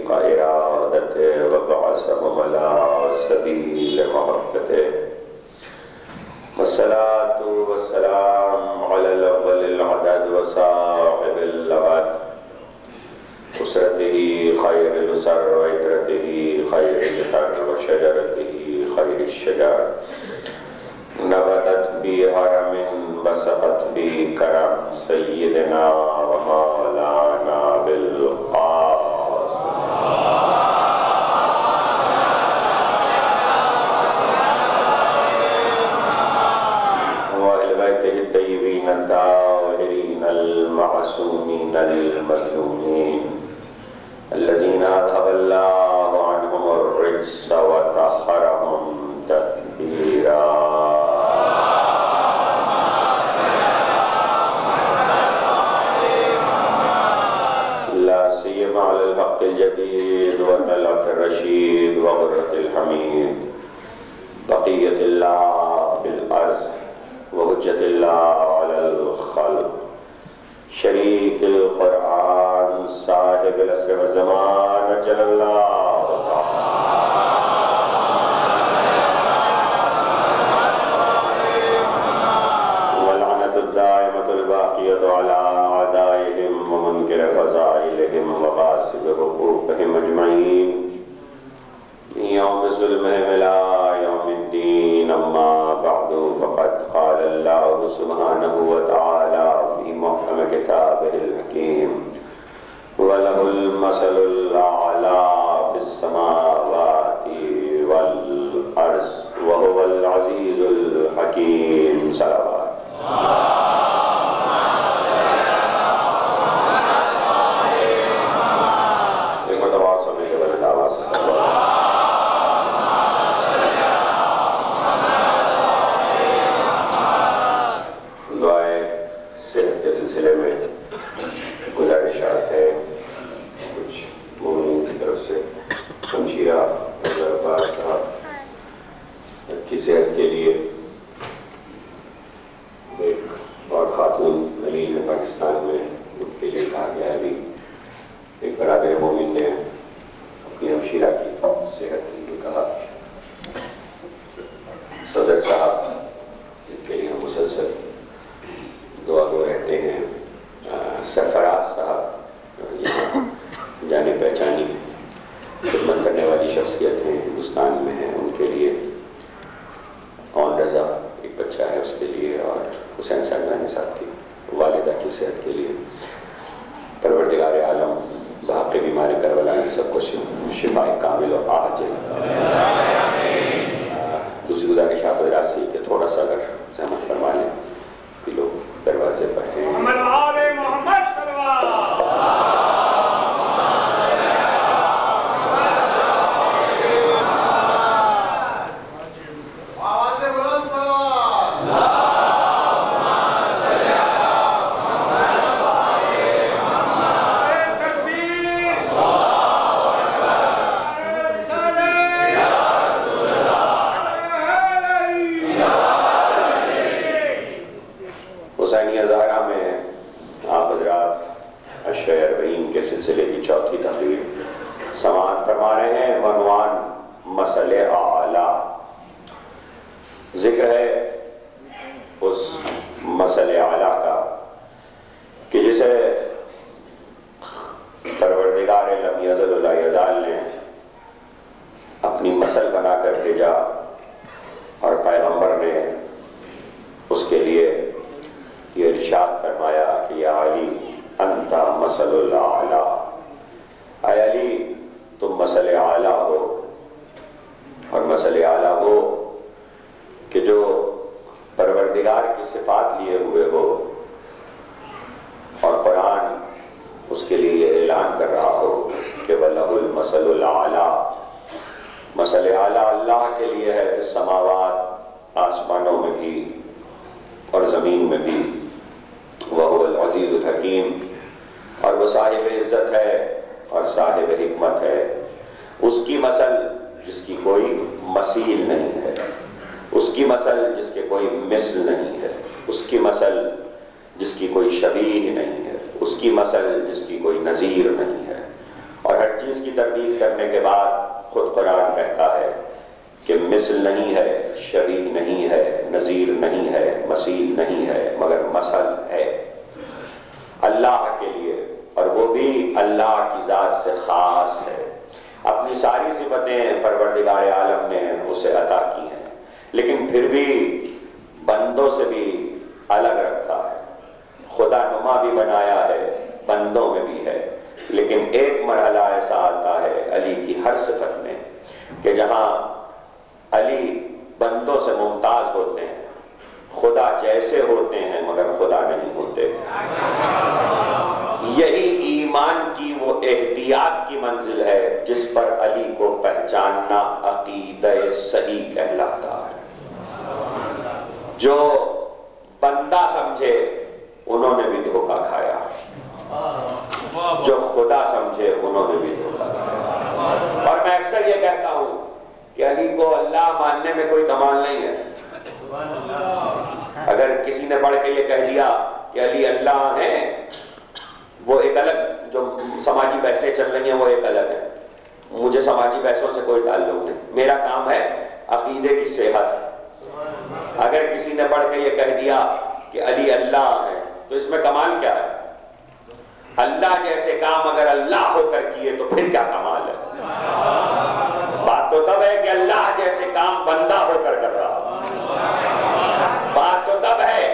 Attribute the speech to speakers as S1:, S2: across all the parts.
S1: طریق ارادت وبعثهم على سبیل محبت والصلاة والسلام على الأول العدد وصاحب اللغت أسرته خير الأسر وعترته خير العطر وشجرته خير الشجر نبتت بهرم بسقت بكرم سيدنا ومولانا بالقاسم وأهل بيته الطيبين الطاهرين المعصومين المظلومين الذين أذهب الله عنهم الرجس وطهرهم تطهيرا على الحق الجديد وطلعة الرشيد وغرة الحميد بقية الله في الأرض وحجة الله على الخلق شريك القرآن صاحب العصر والزمان أجل الله والعنة الدائمة الباقية على أعدائهم ومنكر فضائلهم وغاصب حقوقهم أجمعين يوم ظلمهم إلى يوم الدين أما بعد فقد قال الله سبحانه وتعالى في محكم كتابه الحكيم وله المثل الأعلى في السماوات والأرض وهو العزيز الحكيم صلوات صحت کے لیے ایک اور خاتون دلیل ہے پاکستان میں ان کے لیے کہا گیا ہے بھی ایک برادر مومن نے اپنی ہمشیرہ کی صحت کے لیے کہا صدر صاحب جن کے لیے ہم مسلسل دعا گو رہتے ہیں سرفراز صاحب یہاں جانے پہچانی خدمت کرنے والی شخصیت ہیں ہندوستان میں ہیں ان کے لیے کون رضا ایک بچہ ہے اس کے لیے اور حسین سنگانی صاحب کی والدہ کی صحت کے لیے پروردگار عالم بحق بیمار کربلا میں سب کو شفاء کامل اور عاجل دوسری گزارش آپ حضرات سے کہ تھوڑا سا اگر زحمت فرما لیں کہ لوگ دروازے پر ہیں
S2: محمد آل محمد صلی اللہ
S1: سلسلے کی چوتھی تقریر سماعت فرما رہے ہیں عنوان مسئلہ اعلیٰ ذکر ہے اس مسئلہ اعلیٰ کا کہ جسے پروردگار لم یزل لا یزال نے اپنی مسئل بنا کر بھیجا اور پیغمبر نے اس کے لیے یہ ارشاد فرمایا کہ یا علی انت مسل الاعلیٰ اے علی تم مسل اعلیٰ ہو اور مسل اعلیٰ ہو کہ جو پروردگار کی صفات لیے ہوئے ہو اور قرآن اس کے لیے یہ اعلان کر رہا ہو کہ وَلَهُ الْمَثَلُ الْأَعْلَىٰ مسل اعلیٰ اللہ کے لیے ہے کہ سماوات آسمانوں میں بھی اور زمین میں بھی وَهُوَ الْعَزِيزُ الْحَكِيمُ اور وہ صاحب عزت ہے اور صاحب حکمت ہے اس کی مثل جس کی کوئی مثیل نہیں ہے اس کی مثل جس کے کوئی مثل نہیں ہے اس کی مثل جس کی کوئی شبیہ نہیں ہے اس کی مثل جس کی کوئی نظیر نہیں ہے اور ہر ہر چیز کی تردید کرنے کے بعد خود قرآن کہتا ہے کہ مثل نہیں ہے، شبیہ نہیں ہے، نظیر نہیں ہے، مثیل نہیں ہے، مگر مثل ہے اللہ کے لیے، اور وہ بھی اللہ کی ذات سے خاص ہے۔ اپنی ساری صفتیں پروردگار عالم نے اسے عطا کی ہیں، لیکن پھر بھی بندوں سے بھی الگ رکھا ہے، خدا نما بھی بنایا ہے، بندوں میں بھی ہے۔ لیکن ایک مرحلہ ایسا آتا ہے علی کی ہر صفت میں کہ جہاں علی بندوں سے ممتاز ہوتے ہیں، خدا جیسے ہوتے ہیں مگر خدا نہیں ہوتے۔ یہی ایمان کی وہ احتیاط کی منزل ہے جس پر علی کو پہچاننا عقیدہ صحیح کہلاتا ہے۔ جو بندہ سمجھے انہوں نے بھی دھوکہ کھایا، جو خدا سمجھے انہوں نے بھی دھوکہ کھایا۔ اور میں اکثر یہ کہتا ہوں کہ علی کو اللہ ماننے میں کوئی کمال نہیں ہے۔ اگر کسی نے پڑھ کے یہ کہہ دیا کہ علی اللہ ہیں، وہ ایک الگ، جو سماجی بحثیں چل رہی ہیں وہ ایک الگ ہے، مجھے سماجی بحثوں سے کوئی تعلق نہیں، میرا کام ہے عقیدے کی صحت۔ اگر کسی نے پڑھ کے یہ کہہ دیا کہ علی اللہ ہے تو اس میں کمال کیا ہے؟ اللہ جیسے کام اگر اللہ ہو کر کیے تو پھر کیا کمال ہے؟ بات تو تب ہے کہ اللہ جیسے کام بندہ ہو کر کر رہا، بات تو تب ہے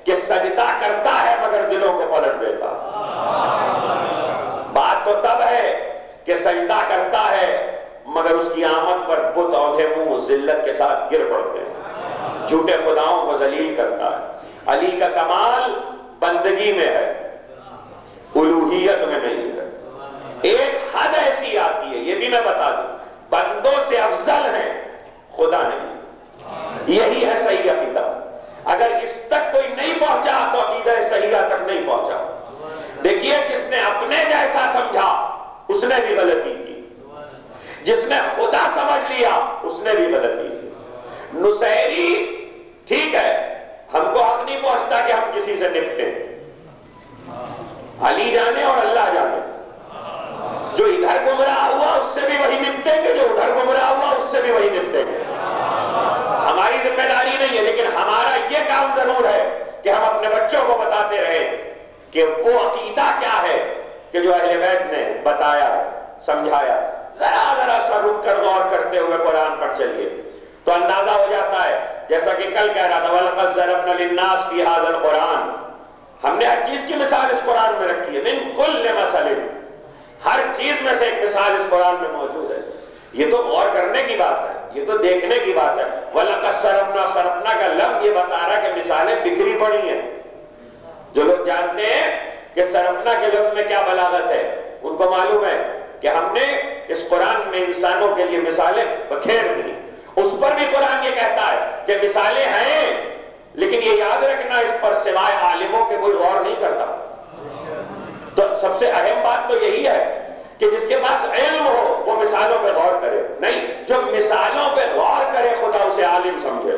S1: کہ سجدہ کرتا ہے مگر دلوں کو پلٹ دیتا، بات تو تب ہے کہ سجدہ کرتا ہے مگر اس کی آمد پر بت اوندھے منہ ذلت کے ساتھ گر پڑتے ہیں، جھوٹے خداؤں کو ذلیل کرتا ہے۔ علی کا کمال بندگی میں ہے، الوہیت میں نہیں ہے۔ ایک حد ایسی آتی ہے، یہ بھی میں بتا دوں، بندوں سے افضل ہیں، خدا نہیں۔ یہی ہے صحیح عقیدہ۔ اگر اس تک کوئی نہیں پہنچا تو عقیدہ صحیحہ تک نہیں پہنچا۔ دیکھیے، جس نے اپنے جیسا سمجھا اس نے بھی غلطی کی، جس نے خدا سمجھ لیا اس نے بھی غلطی کی۔ نصیری ٹھیک ہے، ہم کو حق نہیں پہنچتا کہ ہم کسی سے نپٹیں، علی جانے اور اللہ جانے۔ جو ادھر گمراہ ہوا اس سے بھی وہی نپٹیں گے، جو ادھر گمراہ ہوا اس سے بھی وہی نپٹیں گے۔ ہماری ذمہ داری نہیں ہے، لیکن ہمارا یہ کام ضرور ہے کہ ہم اپنے بچوں کو بتاتے رہیں کہ وہ عقیدہ کیا ہے کہ جو اہل بیت نے بتایا، سمجھایا۔ ذرا سا رک کر غور کرتے ہوئے قرآن پر چلیے تو اندازہ ہو جاتا ہے، جیسا کہ کل کہہ رہا تھا وَلَقَدْ ضَرَبْنَا لِلنَّاسِ فِي هَذَا الْقُرْآنِ، ہم نے ہر چیز کی مثال اس قرآن میں رکھی ہے، مِن كُلِّ مَثَلٍ، ہر چیز میں سے ایک مثال اس قرآن میں موجود ہے۔ یہ تو غور کرنے کی بات ہے، یہ تو دیکھنے کی بات ہے۔ وَلَقَدْ صَرَفْنَا، صرفنا کا لفظ یہ بتا رہا ہے کہ مثالیں بکھری پڑی ہیں۔ جو لوگ جانتے ہیں کہ صرفنا کے لفظ میں کیا بلاغت ہے، ان کو معلوم ہے کہ ہم نے اس قرآن میں انسانوں کے لیے مثالیں بکھیر دی۔ اس پر بھی قرآن یہ کہتا ہے کہ مثالیں ہیں، لیکن یہ یاد رکھنا اس پر سوائے عالموں کے کوئی غور نہیں کرتا۔ تو سب سے اہم بات تو یہی ہے کہ جس کے پاس علم ہو وہ مثالوں پہ غور کرے، نہیں جو مثالوں پہ غور کرے خدا اسے عالم سمجھے۔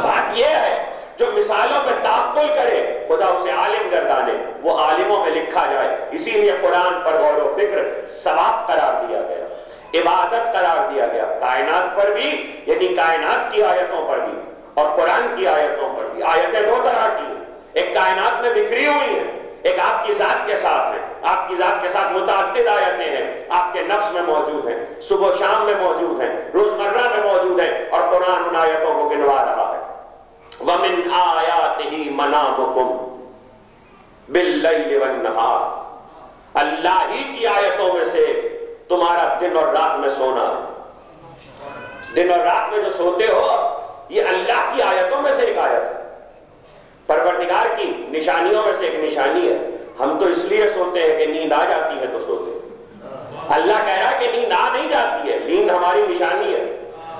S1: بات یہ ہے جو مثالوں پہ تعقل کرے خدا اسے عالم گردانے، وہ عالموں میں لکھا جائے۔ اسی لیے قرآن پر غور و فکر ثواب قرار دیا گیا، عبادت قرار دیا گیا، کائنات پر بھی، یعنی کائنات کی آیتوں پر بھی اور قرآن کی آیتوں پر بھی۔ آیتیں دو طرح کی ہیں، ایک کائنات میں بکھری ہوئی ہیں، ایک آپ کی ذات کے ساتھ ہے۔ آپ کی ذات کے ساتھ متعدد آیتیں ہیں، آپ کے نفس میں موجود ہیں، صبح و شام میں موجود ہیں، روزمرہ میں موجود ہیں، اور قرآن ان آیتوں کو گنوا رہا ہے۔ وَمِنْ آيَاتِهِ مَنَامُكُمْ بِاللَّيْلِ وَالنَّهَارِ، اللہ ہی کی آیتوں میں سے تمہارا دن اور رات میں سونا ہے۔ دن اور رات میں جو سوتے ہو یہ اللہ کی آیتوں میں سے ایک آیت ہے، پروردگار کی نشانیوں میں سے ایک نشانی ہے۔ ہم تو اس لیے سوتے ہیں کہ نیند آ جاتی ہے تو سوتے ہیں، اللہ کہہ رہا ہے کہ نیند آ نہیں جاتی ہے، نیند ہماری نشانی ہے۔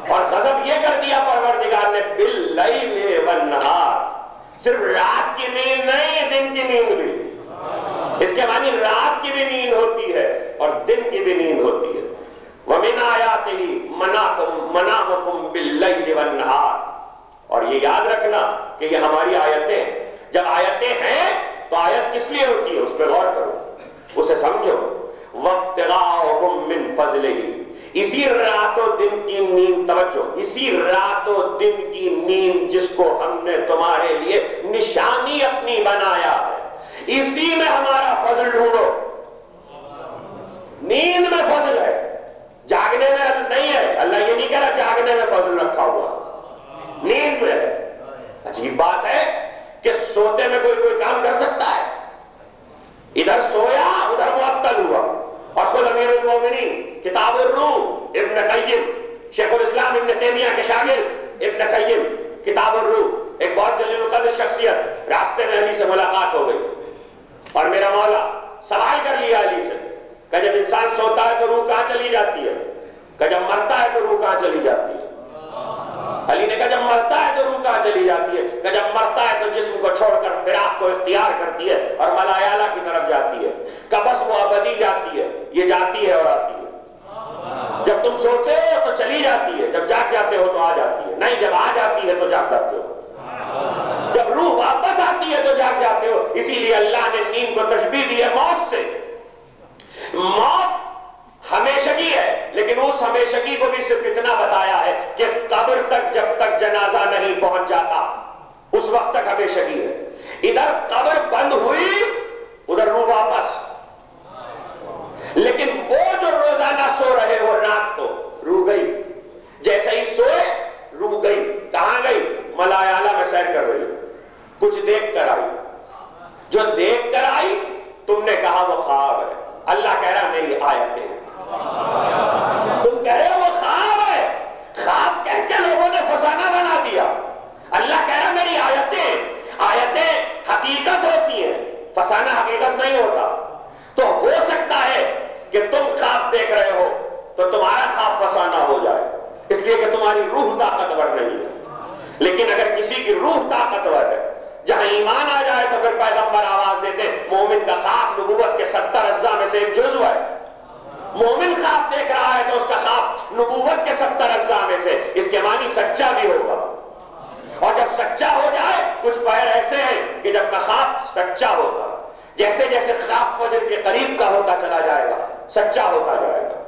S1: اور غضب یہ کر دیا پروردگار نے باللیل والنہار، صرف رات کی نیند نہیں، دن کی نیند بھی۔ اس کے معنی رات کی بھی نیند ہوتی ہے اور دن کی بھی نیند ہوتی ہے۔ وَمِنْ آيَاتِهِ مَنَامُكُمْ بِاللَّيْلِ وَالنَّهَارِ، اور یہ یاد رکھنا کہ یہ ہماری آیتیں، جب آیتیں ہیں تو آیت کس لیے ہوتی ہے، اس پہ غور کرو، اسے سمجھو۔ وابتغاؤکم من فضلہ، اسی رات و دن کی نیند، توجہ، اسی رات و دن کی نیند جس کو ہم نے تمہارے لیے نشانی اپنی بنایا ہے، اسی میں ہمارا فضل ڈھونڈو۔ نیند میں فضل ہے، جاگنے میں نہیں ہے۔ اللہ یہ نہیں کہہ رہا جاگنے میں فضل رکھا ہوا، نیند میں ہے۔ عجیب بات ہے کہ سوتے میں کوئی کام کر سکتا ہے، ادھر سویا ادھر معطل ہوا۔ اور خود امیر المومنین کتاب الروح ابن قیم، شیخ الاسلام ابن تیمیہ کے شاگرد ابن قیم، کتاب الروح، ایک بہت جلیل القدر شخصیت، راستے میں علی سے ملاقات ہو گئی اور میرا مولا سوال کر لیا علی سے کہ جب انسان سوتا ہے تو روح کہاں چلی جاتی ہے، کہ جب مرتا ہے تو روح کہاں چلی جاتی ہے؟ علی نے کہا جب مرتا ہے تو روح کہاں چلی جاتی ہے؟ کہ جب مرتا ہے تو جسم کو چھوڑ کر فراق کو اختیار کرتی ہے اور ملائالہ کی طرف جاتی ہے، کہ بس وہ ابدی جاتی ہے، یہ جاتی ہے اور آتی ہے۔ جب تم سوتے ہو تو چلی جاتی ہے، جب جاگ جاتے ہو تو آ جاتی ہے، نہیں جب آ جاتی ہے تو جاگ جاتے ہو، جب روح واپس آتی ہے تو جاگ جاتے ہو۔ اسی لیے اللہ نے نیند کو تشبیہ دی ہے موت سے۔ موت ہمیشگی ہے، لیکن اس ہمیشگی کو بھی صرف اتنا بتایا ہے کہ قبر تک جب تک جنازہ نہیں پہنچ جاتا اس وقت تک ہمیشگی ہے۔ ادھر قبر بند ہوئی ادھر روح واپس، لیکن وہ جو روزانہ سو رہے ہو رات کو روح گئی، جیسے ہی سوئے روح گئی۔ کہاں گئی؟ ملائالہ میں سیر کر رہی، کچھ دیکھ کر آئی، جو دیکھ کر آئی تم نے کہا وہ خواب ہے، اللہ کہہ رہا میری آیتیں ہیں۔ تم کہہ رہے ہو وہ خواب ہے، خواب کہہ کے لوگوں نے فسانہ بنا دیا۔ اللہ کہہ رہا میری آیتیں، آیتیں حقیقت ہوتی ہیں، فسانہ حقیقت نہیں ہوتا۔ تو ہو سکتا ہے کہ تم خواب دیکھ رہے ہو تو تمہارا خواب فسانہ ہو جائے، اس لیے کہ تمہاری روح طاقتور نہیں ہے۔ لیکن اگر کسی کی روح طاقتور ہے، جہاں ایمان آ جائے تو پھر پیغمبر آواز دیتے مومن کا خواب نبوت کے 70 اجزاء میں سے ایک جزو ہے۔ مومن خواب دیکھ رہا ہے تو اس کا خواب نبوت کے 70 اجزاء میں سے، اس کے معنی سچا بھی ہوگا۔ اور جب سچا ہو جائے، کچھ پیر ایسے ہیں کہ جب کا خواب سچا ہوگا، جیسے جیسے خواب فجر کے قریب کا ہوتا چلا جائے گا سچا ہوتا جائے گا۔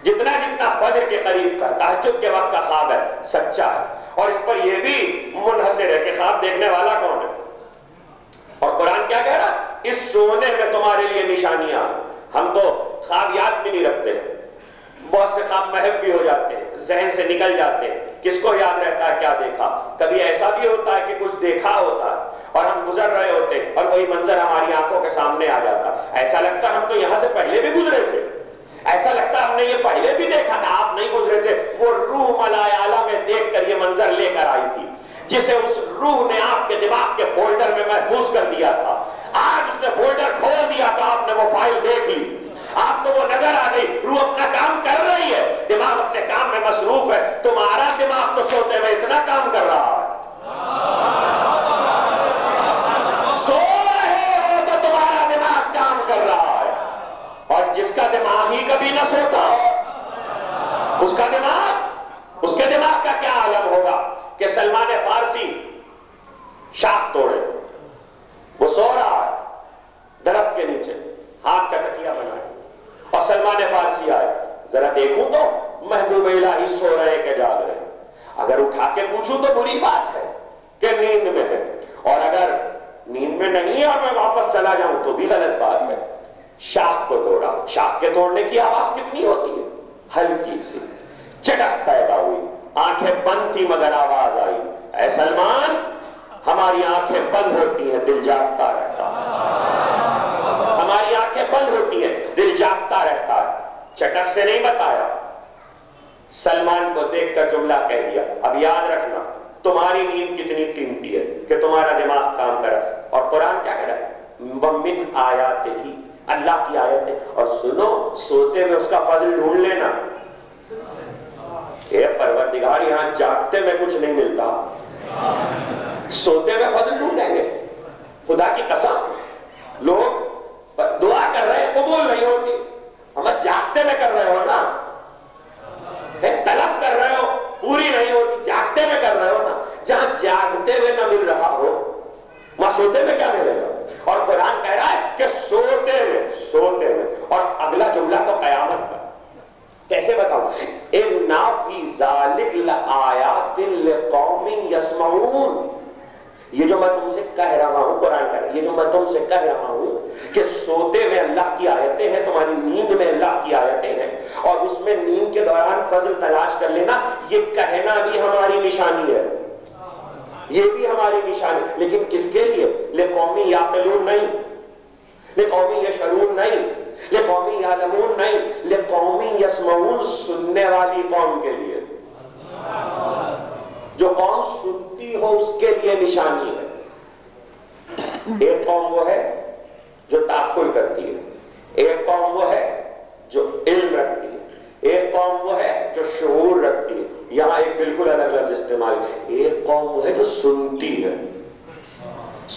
S1: جتنا جتنا فجر کے قریب کا، تہجد کے وقت کا خواب ہے سچا ہے۔ اور اس پر یہ بھی منحصر ہے کہ خواب دیکھنے والا کون ہے۔ اور قرآن کیا کہہ رہا؟ اس سونے میں تمہارے لیے نشانیاں۔ ہم تو خواب یاد بھی نہیں رکھتے، بہت سے خواب محو بھی ہو جاتے ہیں، ذہن سے نکل جاتے ہیں، کس کو یاد رہتا ہے کیا دیکھا؟ کبھی ایسا بھی ہوتا ہے کہ کچھ دیکھا ہوتا ہے اور ہم گزر رہے ہوتے ہیں اور وہی منظر ہماری آنکھوں کے سامنے آ جاتا، ایسا لگتا ہم تو یہاں سے پہلے بھی گزرے تھے، ایسا لگتا ہم نے یہ پہلے بھی دیکھا تھا، آپ نہیں گزرے تھے۔ وہ روح ملائالہ میں دیکھ کر یہ منظر لے کر آئی تھی، جسے اس روح نے آپ کے دماغ کے فولڈر میں محفوظ کر دیا تھا۔ آج اس نے فولڈر کھول دیا تو آپ نے وہ فائل دیکھ لی، آپ کو وہ نظر آ گئی۔ روح اپنا کام کر رہی ہے، دماغ اپنے کام میں مصروف ہے۔ تمہارا دماغ تو سوتے میں اتنا کام کر رہا ہے، سو رہے ہو تو تمہارا دماغ کام کر رہا ہے۔ اور جس کا دماغ ہی کبھی نہ سوتا ہو، اس کے دماغ کا کیا عالم ہوگا کہ سلمان فارسی شاخ توڑے، وہ سو رہا ہے درخت کے نیچے، ہاتھ کا تکیہ بنائے، اور سلمان فارسی آئے، ذرا دیکھوں تو محبوب الہی سو رہے کہ جاگ رہے۔ اگر اٹھا کے پوچھوں تو بری بات ہے کہ نیند میں ہے، اور اگر نیند میں نہیں ہے اور میں واپس چلا جاؤں تو بھی غلط بات ہے۔ شاخ کو توڑا، شاخ کے توڑنے کی آواز کتنی ہوتی ہے؟ ہلکی سی چٹک پیدا ہوئی، آنکھیں بند تھی مگر آواز آئی، اے سلمان ہماری آنکھیں بند ہوتی ہیں دل جاگتا رہتا ہے، ہماری آنکھیں بند ہوتی ہیں دل جاگتا رہتا ہے۔ چٹک سے نہیں بتایا، سلمان کو دیکھ کر جملہ کہہ دیا۔ اب یاد رکھنا تمہاری نیند کتنی قیمتی ہے کہ تمہارا دماغ کام کرا۔ اور قرآن کیا کہہ رہا ہے؟ وَمِنْ آیَاتِهِ، اللہ کی آیتیں۔ اور سنو، سوتے میں اس کا فضل ڈھونڈ لینا۔ اے پروردگار یہاں جاگتے میں کچھ نہیں ملتا، سوتے میں فضل ڈھونڈیں گے۔ خدا کی قسم، لوگ دعا کر رہے ہیں قبول نہیں ہوتی، ہم جاگتے میں کر رہے ہو نا، طلب کر رہے ہو پوری نہیں ہوتی، جاگتے میں کر رہے ہو نا۔ جہاں جاگتے ہوئے نہ مل رہا ہو وہاں سوتے میں کیا ملے گا؟ اور قرآن کہہ رہا ہے کہ سوتے میں، اور اگلا جملہ
S3: یہ جو میں تم سے کہہ رہا ہوں، قرآن کا یہ جو میں تم سے کہہ رہا ہوں کہ سوتے میں اللہ کی آیتیں ہیں، تمہاری نیند میں اللہ کی آیتیں ہیں، اور اس میں نیند کے دوران فضل تلاش کر لینا، یہ کہنا بھی ہماری نشانی ہے، یہ بھی ہماری نشانی، لیکن کس کے لیے؟ لقومی یعقلون نہیں، لقومی یشعرون نہیں، لقومی یعلمون نہیں، لقومی یسمعون، سننے والی قوم کے لیے۔ جو قوم سنتی ہو اس کے لیے نشانی ہے۔ ایک قوم وہ ہے جو تعقل کرتی ہے، ایک قوم وہ ہے جو علم رکھتی ہے، ایک قوم وہ ہے جو شعور رکھتی ہے۔ یہاں ایک بالکل الگ لفظ استعمال، ایک قوم وہ ہے جو سنتی ہے۔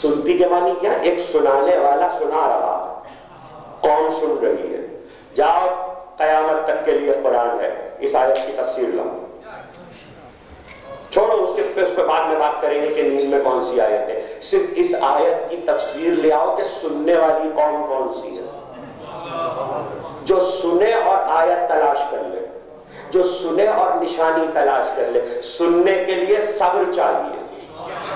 S3: سنتی کے معنی کیا؟ ایک سنانے والا سنا رہا، قوم سن رہی ہے۔ جاؤ قیامت تک کے لیے قرآن ہے، اس آیت کی تفسیر لاؤ، چھوڑو اس پہ بعد میں بات کریں گے کہ نیند میں کون سی آیت ہے، صرف اس آیت کی تفسیر لے آؤ کہ سننے والی قوم کون سی ہے۔ جو سنے اور آیت تلاش کر لے، جو سنے اور نشانی تلاش کر لے۔ سننے کے لیے صبر چاہیے،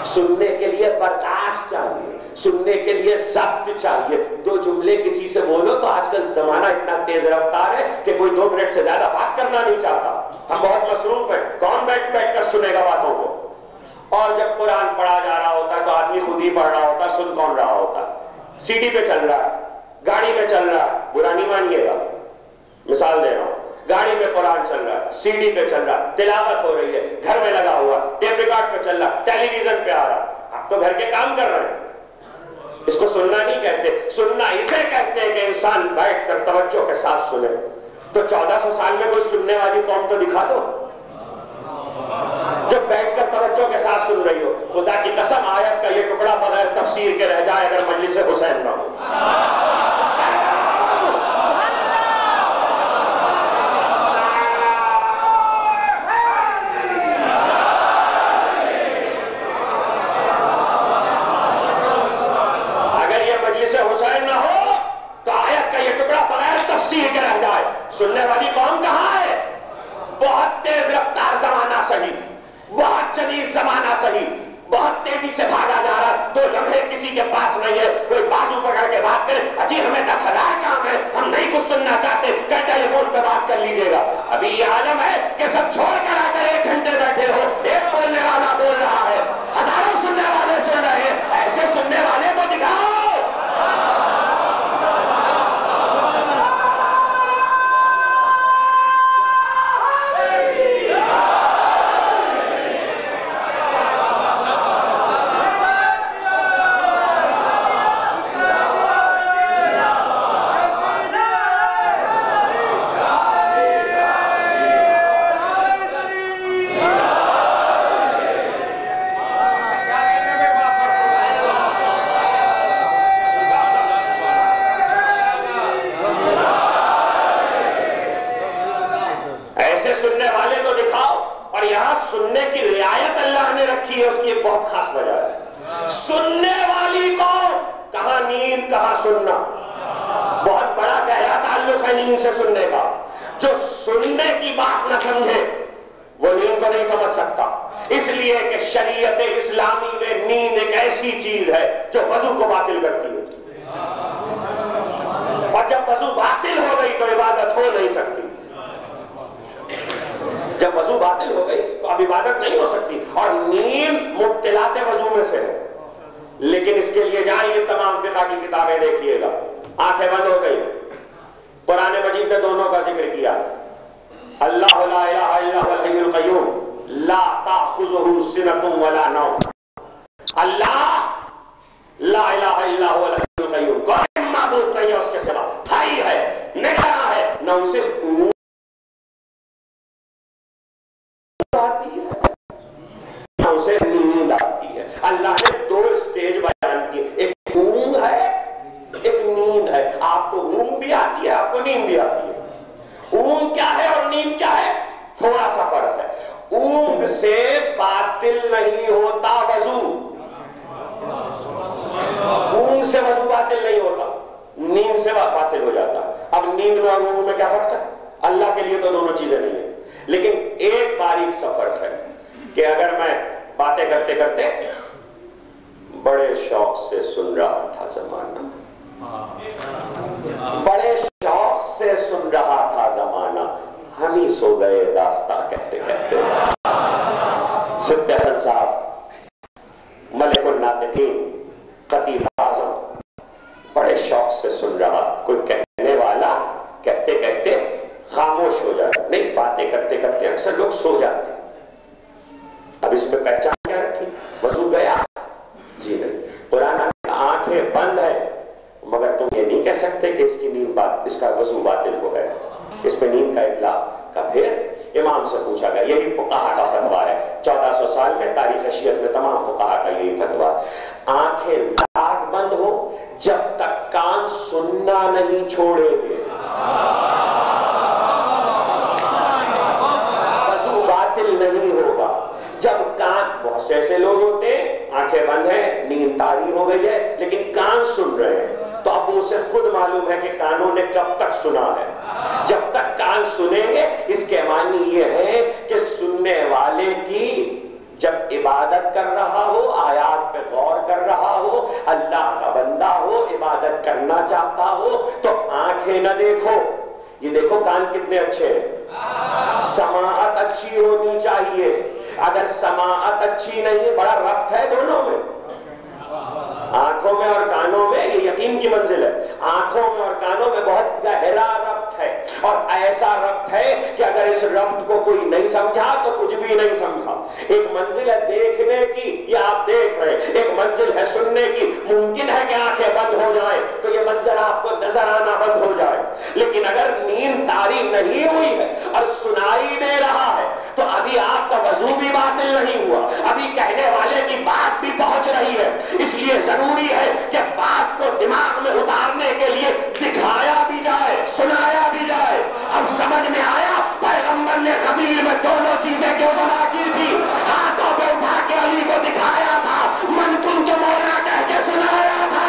S3: سننے کے لیے برداشت چاہیے، سننے کے لیے ضبط چاہیے۔ دو جملے کسی سے بولو تو آج کل زمانہ اتنا تیز رفتار ہے کہ کوئی 2 منٹ سے زیادہ بات کرنا نہیں چاہتا، ہم بہت مصروف ہیں، کون بیٹھ کر سنے گا باتوں کو؟ اور جب قرآن پڑھا جا رہا ہوتا ہے تو آدمی خود ہی پڑھ رہا ہوتا، سن کون رہا ہوتا؟ سی ڈی پہ چل رہا ہے، گاڑی میں چل رہا ہے، برا نہیں مانیے گا، مثال دے رہا ہوں، گاڑی میں قرآن چل رہا ہے، سی ڈی پہ چل رہا ہے، تلاوت ہو رہی ہے، گھر میں لگا ہوا، ٹیپ ریکارڈ پہ چل رہا ہے، ٹیلی ویژن پہ آ رہا، آپ تو گھر کے کام کر رہے ہیں۔ اس کو سننا نہیں کہتے، سننا اسے کہتے ہیں کہ انسان بیٹھ کر توجہ کے ساتھ سنے۔ تو 1400 سال میں کوئی سننے والی قوم تو دکھا دو جو بیٹھ کر توجہ کے ساتھ سن رہی ہو۔ خدا کی قسم آیت کا یہ ٹکڑا بغیر تفسیر کے رہ جائے اگر مجلس حسین نہ ہو۔ سننے والی قوم کہاں ہے؟ بہت تیز رفتار زمانہ صحیح، بہت جدید زمانہ صحیح، بہت تیزی سے بھاگا جا رہا، 2 لمحے کسی کے پاس نہیں ہے، کوئی بازو پکڑ کے بات کرے، اجی ہمیں 10,000 کام ہے، ہم نہیں کچھ سننا چاہتے، کہ ٹیلی فون پہ بات کر لیجئے گا۔ ابھی یہ عالم ہے کہ سب چھوڑ کر آ کر 1 گھنٹے بیٹھے ہو، ایک بولنے والا بول رہا ہے، ہزاروں سننے والے سن رہے ہیں، ایسے سننے والے کو دکھاؤ۔ بڑے شوق سے سن رہا تھا زمانہ، بڑے شوق سے سن رہا تھا زمانہ، ہم ہی سو گئے داستاں کہتے کہتے۔ صدق حسن صاحب ملک الناطقین خطیب اعظم بڑے شوق سے سن رہا، کوئی کہنے والا کہتے کہتے خاموش ہو جاتا، نہیں باتیں کرتے کرتے اکثر لوگ سو جاتے۔ اب اس میں پہچان کیا رکھی؟ وضو گیا؟ جی نہیں۔ قرآن آنکھیں بند ہے مگر تم یہ نہیں کہہ سکتے کہ اس کی نیند اس کا وضو باطل ہو گیا، اس میں نیند کا اطلاق کا۔ پھر امام سے پوچھا گیا، یہی فقہا کا فتویٰ ہے، 1400 سال میں تاریخ شیعت میں تمام فقہا کا یہی فتویٰ ہے، آنکھیں لاگ بند ہو جب تک کان سننا نہیں چھوڑیں گے، وضو باطل نہیں ہوگا۔ جب کان، بہت سے ایسے لوگ ہوتے ہیں آنکھیں بند ہیں، نیند طاری ہو گئی ہے لیکن کان سن رہے ہیں، تو اب اسے خود معلوم ہے کہ کانوں نے کب تک سنا ہے۔ جب تک کان سنیں گے، اس کے معنی یہ ہے کہ سننے والے کی جب عبادت کر رہا ہو، آیات پہ غور کر رہا ہو، اللہ کا بندہ ہو، عبادت کرنا چاہتا ہو، تو آنکھیں نہ دیکھو، یہ دیکھو کان کتنے اچھے ہیں، سماعت اچھی ہونی چاہیے۔ اگر سماعت اچھی نہیں، بڑا ربط ہے دونوں میں، آنکھوں میں اور کانوں میں، یہ یقین کی منزل ہے، آنکھوں میں اور کانوں میں بہت گہرا ربط ہے، اور ایسا ربط ہے کہ اگر اس ربط کو کوئی نہیں سمجھا تو کچھ بھی نہیں سمجھا۔ ایک منزل ہے دیکھنے کی، یہ آپ دیکھ رہے ہیں، ایک منزل ہے سننے کی، ممکن ہے کہ آنکھیں بند ہو جائیں تو یہ منظر آپ کو نظر آنا بند ہو جائے، لیکن اگر نیند طاری نہیں ہوئی ہے اور سنائی دے رہا ہے تو ابھی آپ کا وضو بھی باطل نہیں ہوا، ابھی کہنے والے کی بات بھی پہنچ رہی ہے۔ اس لیے ضروری ہے کہ بات کو دماغ میں اتارنے کے لیے دکھایا بھی جائے، سنایا بھی جائے۔ اب سمجھ میں آیا پیغمبر نے غدیر میں دونوں چیزیں کیوں جمع کی تھی؟ ہاتھوں پہ اٹھا کے علی کو دکھایا تھا، من کنت مولا کہہ کے سنایا تھا۔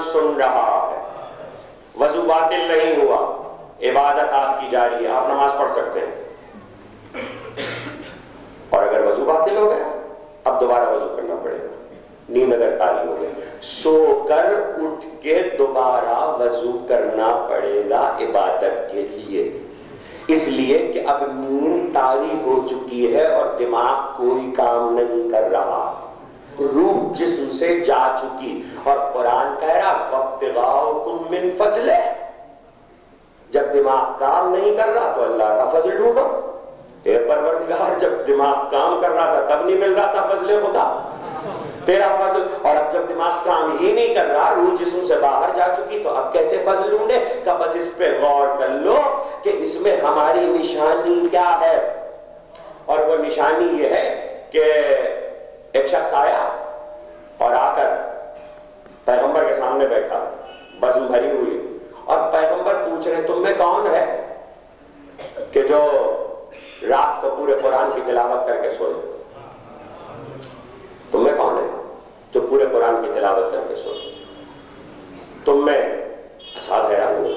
S3: سن رہا ہے، وضو باطل نہیں ہوا، عبادت آپ کی جاری ہے، آپ نماز پڑھ سکتے ہیں، اور اگر وضو باطل ہو گیا اب دوبارہ وضو کرنا پڑے گا۔ نیند اگر طاری ہو گئی، سو کر اٹھ کے دوبارہ وضو کرنا پڑے گا عبادت کے لیے، اس لیے کہ اب نیند طاری ہو چکی ہے اور دماغ کوئی کام نہیں کر رہا، روح جسم سے جا چکی، اور قرآن کہہ رہا وَابْتِغَاؤُکُم مِّن فَضْلِهِ، جب دماغ کام نہیں کر رہا تو اللہ کا فضل ڈھونڈو۔ اے پروردگار، جب دماغ کام کر رہا تھا تب نہیں مل رہا تھا فضل خدا، تیرا فضل، اور اب جب دماغ کام ہی نہیں کر رہا، روح جسم سے باہر جا چکی، تو اب کیسے فضل ڈھونڈے؟ کہ بس اس پہ غور کر لو کہ اس میں ہماری نشانی کیا ہے، اور وہ نشانی یہ ہے کہ ایک شخص آیا اور آ کر پیغمبر کے سامنے بیٹھا، بزم بھری ہوئی، اور پیغمبر پوچھ رہے تم میں کون ہے کہ جو رات کو پورے قرآن کی تلاوت کر کے سوئے؟ تم میں کون ہے جو پورے قرآن کی تلاوت کر کے سوئے؟ تم میں اصحاب حیران ہوئے،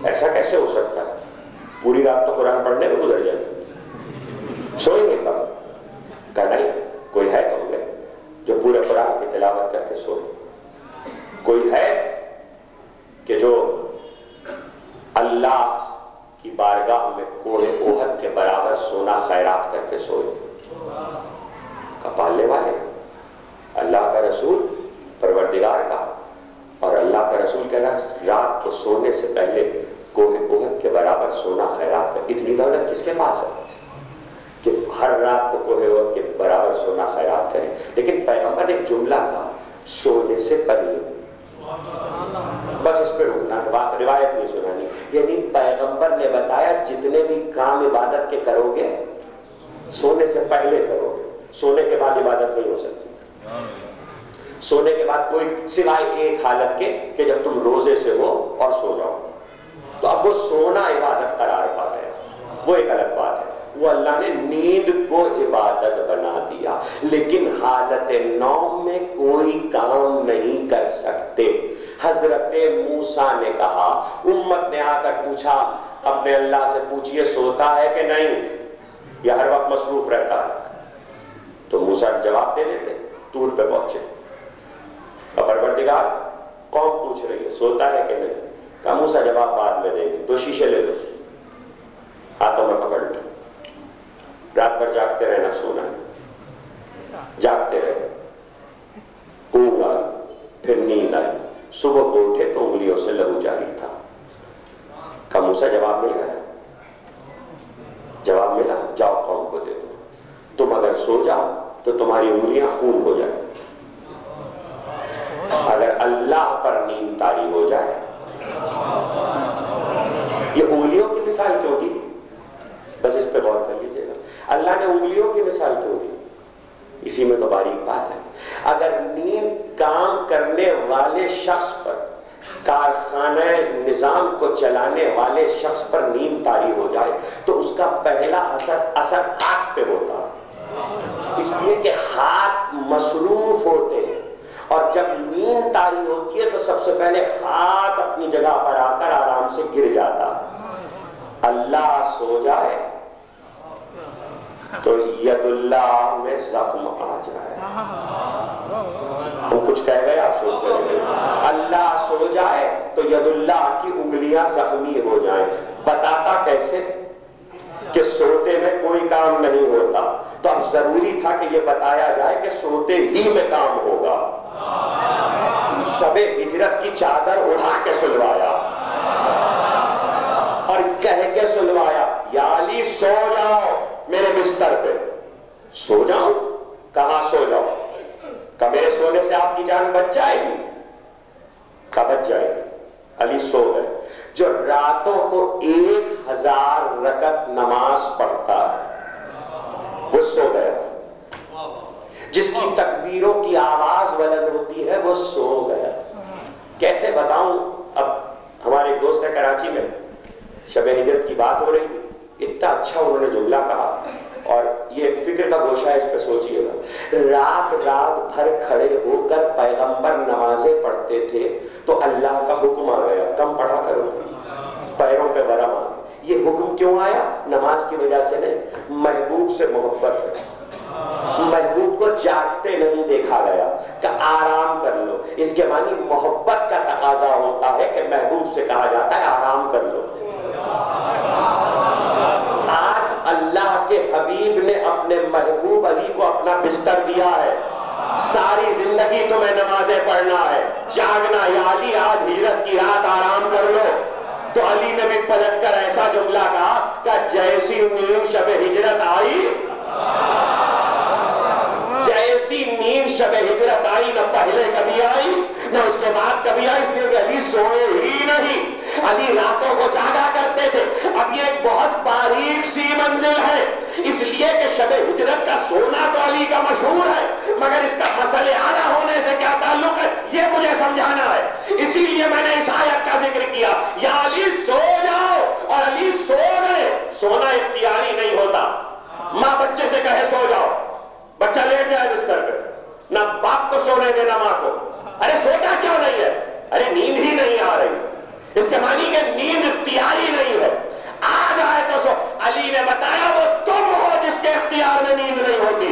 S3: ایسا کیسے ہو سکتا ہے؟ پوری رات تو قرآن پڑھنے میں گزر جائے، سوئیں گے کب؟ کہا نہیں، کوئی ہے تم میں جو پورے قرآن کی تلاوت کر کے سوئے؟ کوئی ہے کہ جو اللہ کی بارگاہ میں کوہ احد کے برابر سونا خیرات کر کے سوئے؟ کا پالنے والے اللہ کا رسول پروردگار کا، اور اللہ کا رسول کہہ رہا رات کو سونے سے پہلے کوہ احد کے برابر سونا خیرات کر۔ اتنی دولت کس کے پاس ہے کہ ہر رات کو کوہ احد کے برابر سونا خیرات کریں؟ لیکن پیغمبر نے ایک جملہ کہا، سونے سے پہلے بس اس پہ رکنا ہے، روایت نہیں سنانی. یعنی پیغمبر نے بتایا جتنے بھی کام عبادت کے کرو گے سونے سے پہلے کرو گے، سونے کے بعد عبادت نہیں ہو سکتی. سونے کے بعد کوئی سوائے ایک حالت کے کہ جب تم روزے سے ہو اور سو جاؤ، تو اب وہ سونا عبادت قرار پا گیا، وہ ایک الگ بات ہے. وہ اللہ نے نیند کو عبادت بنا دیا، لیکن حالت نوم میں کوئی کام نہیں کر سکتے. حضرت موسیٰ نے کہا، امت نے آ کر پوچھا اپنے اللہ سے پوچھئے سوتا ہے کہ نہیں، یا ہر وقت مصروف رہتا ہے؟ تو موسیٰ جواب دے دیتے. طور پہ پہنچے، پروردگار قوم پوچھ رہی ہے سوتا ہے کہ نہیں. کہا موسیٰ جواب بعد میں دیں گے، 2 شیشے لے لو، ہاتھوں میں پکڑ لو، رات بھر جاگتے رہنا، سونا ہے. جاگتے رہے، اونگ آئی، پھر نیند آئی، صبح کو اٹھے تو انگلیوں سے لہو جاری تھا. کہا موسیٰ جواب مل گیا؟ جواب ملا، جاؤ قوم کو دے دو. تم اگر سو جاؤ تو تمہاری انگلیاں خون ہو جائیں، اگر اللہ پر نیند طاری ہو جائے. یہ انگلیوں کی مثال کیوں دی؟ بس اس پہ غور کر لیجیے گا. اللہ نے انگلیوں کی مثال کیوں دی؟ اسی میں تو باریک بات ہے. اگر نیند کام کرنے والے شخص پر، کارخانہ نظام کو چلانے والے شخص پر نیند طاری ہو جائے تو اس کا پہلا اثر ہاتھ پہ ہوتا ہے، اس لیے کہ ہاتھ مصروف ہوتے ہیں، اور جب نیند طاری ہوتی ہے تو سب سے پہلے ہاتھ اپنی جگہ پر آ کر آرام سے گر جاتا ہے. اللہ سو جائے تو ید اللہ میں زخم آ جائے. تم کچھ کہہ گئے، آپ سوچتے رہے. اللہ سو جائے تو ید اللہ کی انگلیاں زخمی ہو جائیں. بتاتا کیسے؟ کہ سوتے میں کوئی کام نہیں ہوتا، تو اب ضروری تھا کہ یہ بتایا جائے کہ سوتے ہی میں کام ہوگا. شب ہجرت کی چادر اڑا کے سلوایا اور کہہ کے سلوایا، یا علی سو جاؤ میرے بستر پہ. سو جاؤ؟ کہاں سو جاؤ؟ کہ میرے سونے سے آپ کی جان بچ جائے گی؟ کہ بچ جائے گی. علی سو گئے. جو راتوں کو 1000 رکعت نماز پڑھتا ہے وہ سو گیا. جس کی تکبیروں کی آواز بلند ہوتی ہے وہ سو گیا. کیسے بتاؤں؟ اب ہمارے ایک دوست ہے کراچی میں، شب ہجرت کی بات ہو رہی تھی، اتنا اچھا انہوں نے جملہ کہا، اور یہ فکر کا گوشہ ہے، اس پہ سوچئے گا. رات بھر کھڑے ہو کر پیغمبر نمازیں پڑھتے تھے تو اللہ کا حکم آ گیا، کم پڑھا کرو، پیروں پہ برم آ. یہ حکم کیوں آیا؟ نماز کی وجہ سے نہیں، محبوب سے محبت ہے. محبوب کو جاگتے نہیں دیکھا گیا کہ آرام کر لو. اس کے معنی محبت کا تقاضا ہوتا ہے کہ محبوب سے کہا جاتا ہے آرام کر لو. آج اللہ کے حبیب نے اپنے محبوب علی کو اپنا بستر دیا ہے. ساری زندگی تمہیں نمازیں پڑھنا ہے، جاگنا. یا علی آج ہجرت کی رات آرام کر لو. تو علی نے بھی پلٹ کر ایسا جملہ کہا کہ جیسی نیند شب ہجرت آئی، جیسی نیند شب ہجرت آئی نہ پہلے کبھی آئی نہ اس کے بعد کبھی آئی. اس لیے کہ علی سوئے ہی نہیں، علی راتوں کو جاگا کرتے تھے. اب یہ ایک بہت باریک سی منزل ہے، اس لیے کہ شب ہجرت کا سونا تو علی کا مشہور ہے، مگر اس کا مسئلے اعلیٰ ہونے سے کیا تعلق ہے یہ مجھے سمجھانا ہے. اسی لیے میں نے اس آیت کا ذکر کیا، یا علی سو جاؤ، اور علی سو گئے. سونا اختیاری نہیں ہوتا. ماں بچے سے کہے سو جاؤ، بچہ لیٹ جائے بستر پہ، نہ باپ کو سونے دے نہ ماں کو. ارے سوتا کیوں نہیں ہے؟ ارے نیند ہی نہیں آ رہی. اس کے معنی کہ نیند اختیاری نہیں ہے. آ جائے تو سو. علی نے بتایا وہ تم ہو جس کے اختیار میں نیند نہیں ہوتی.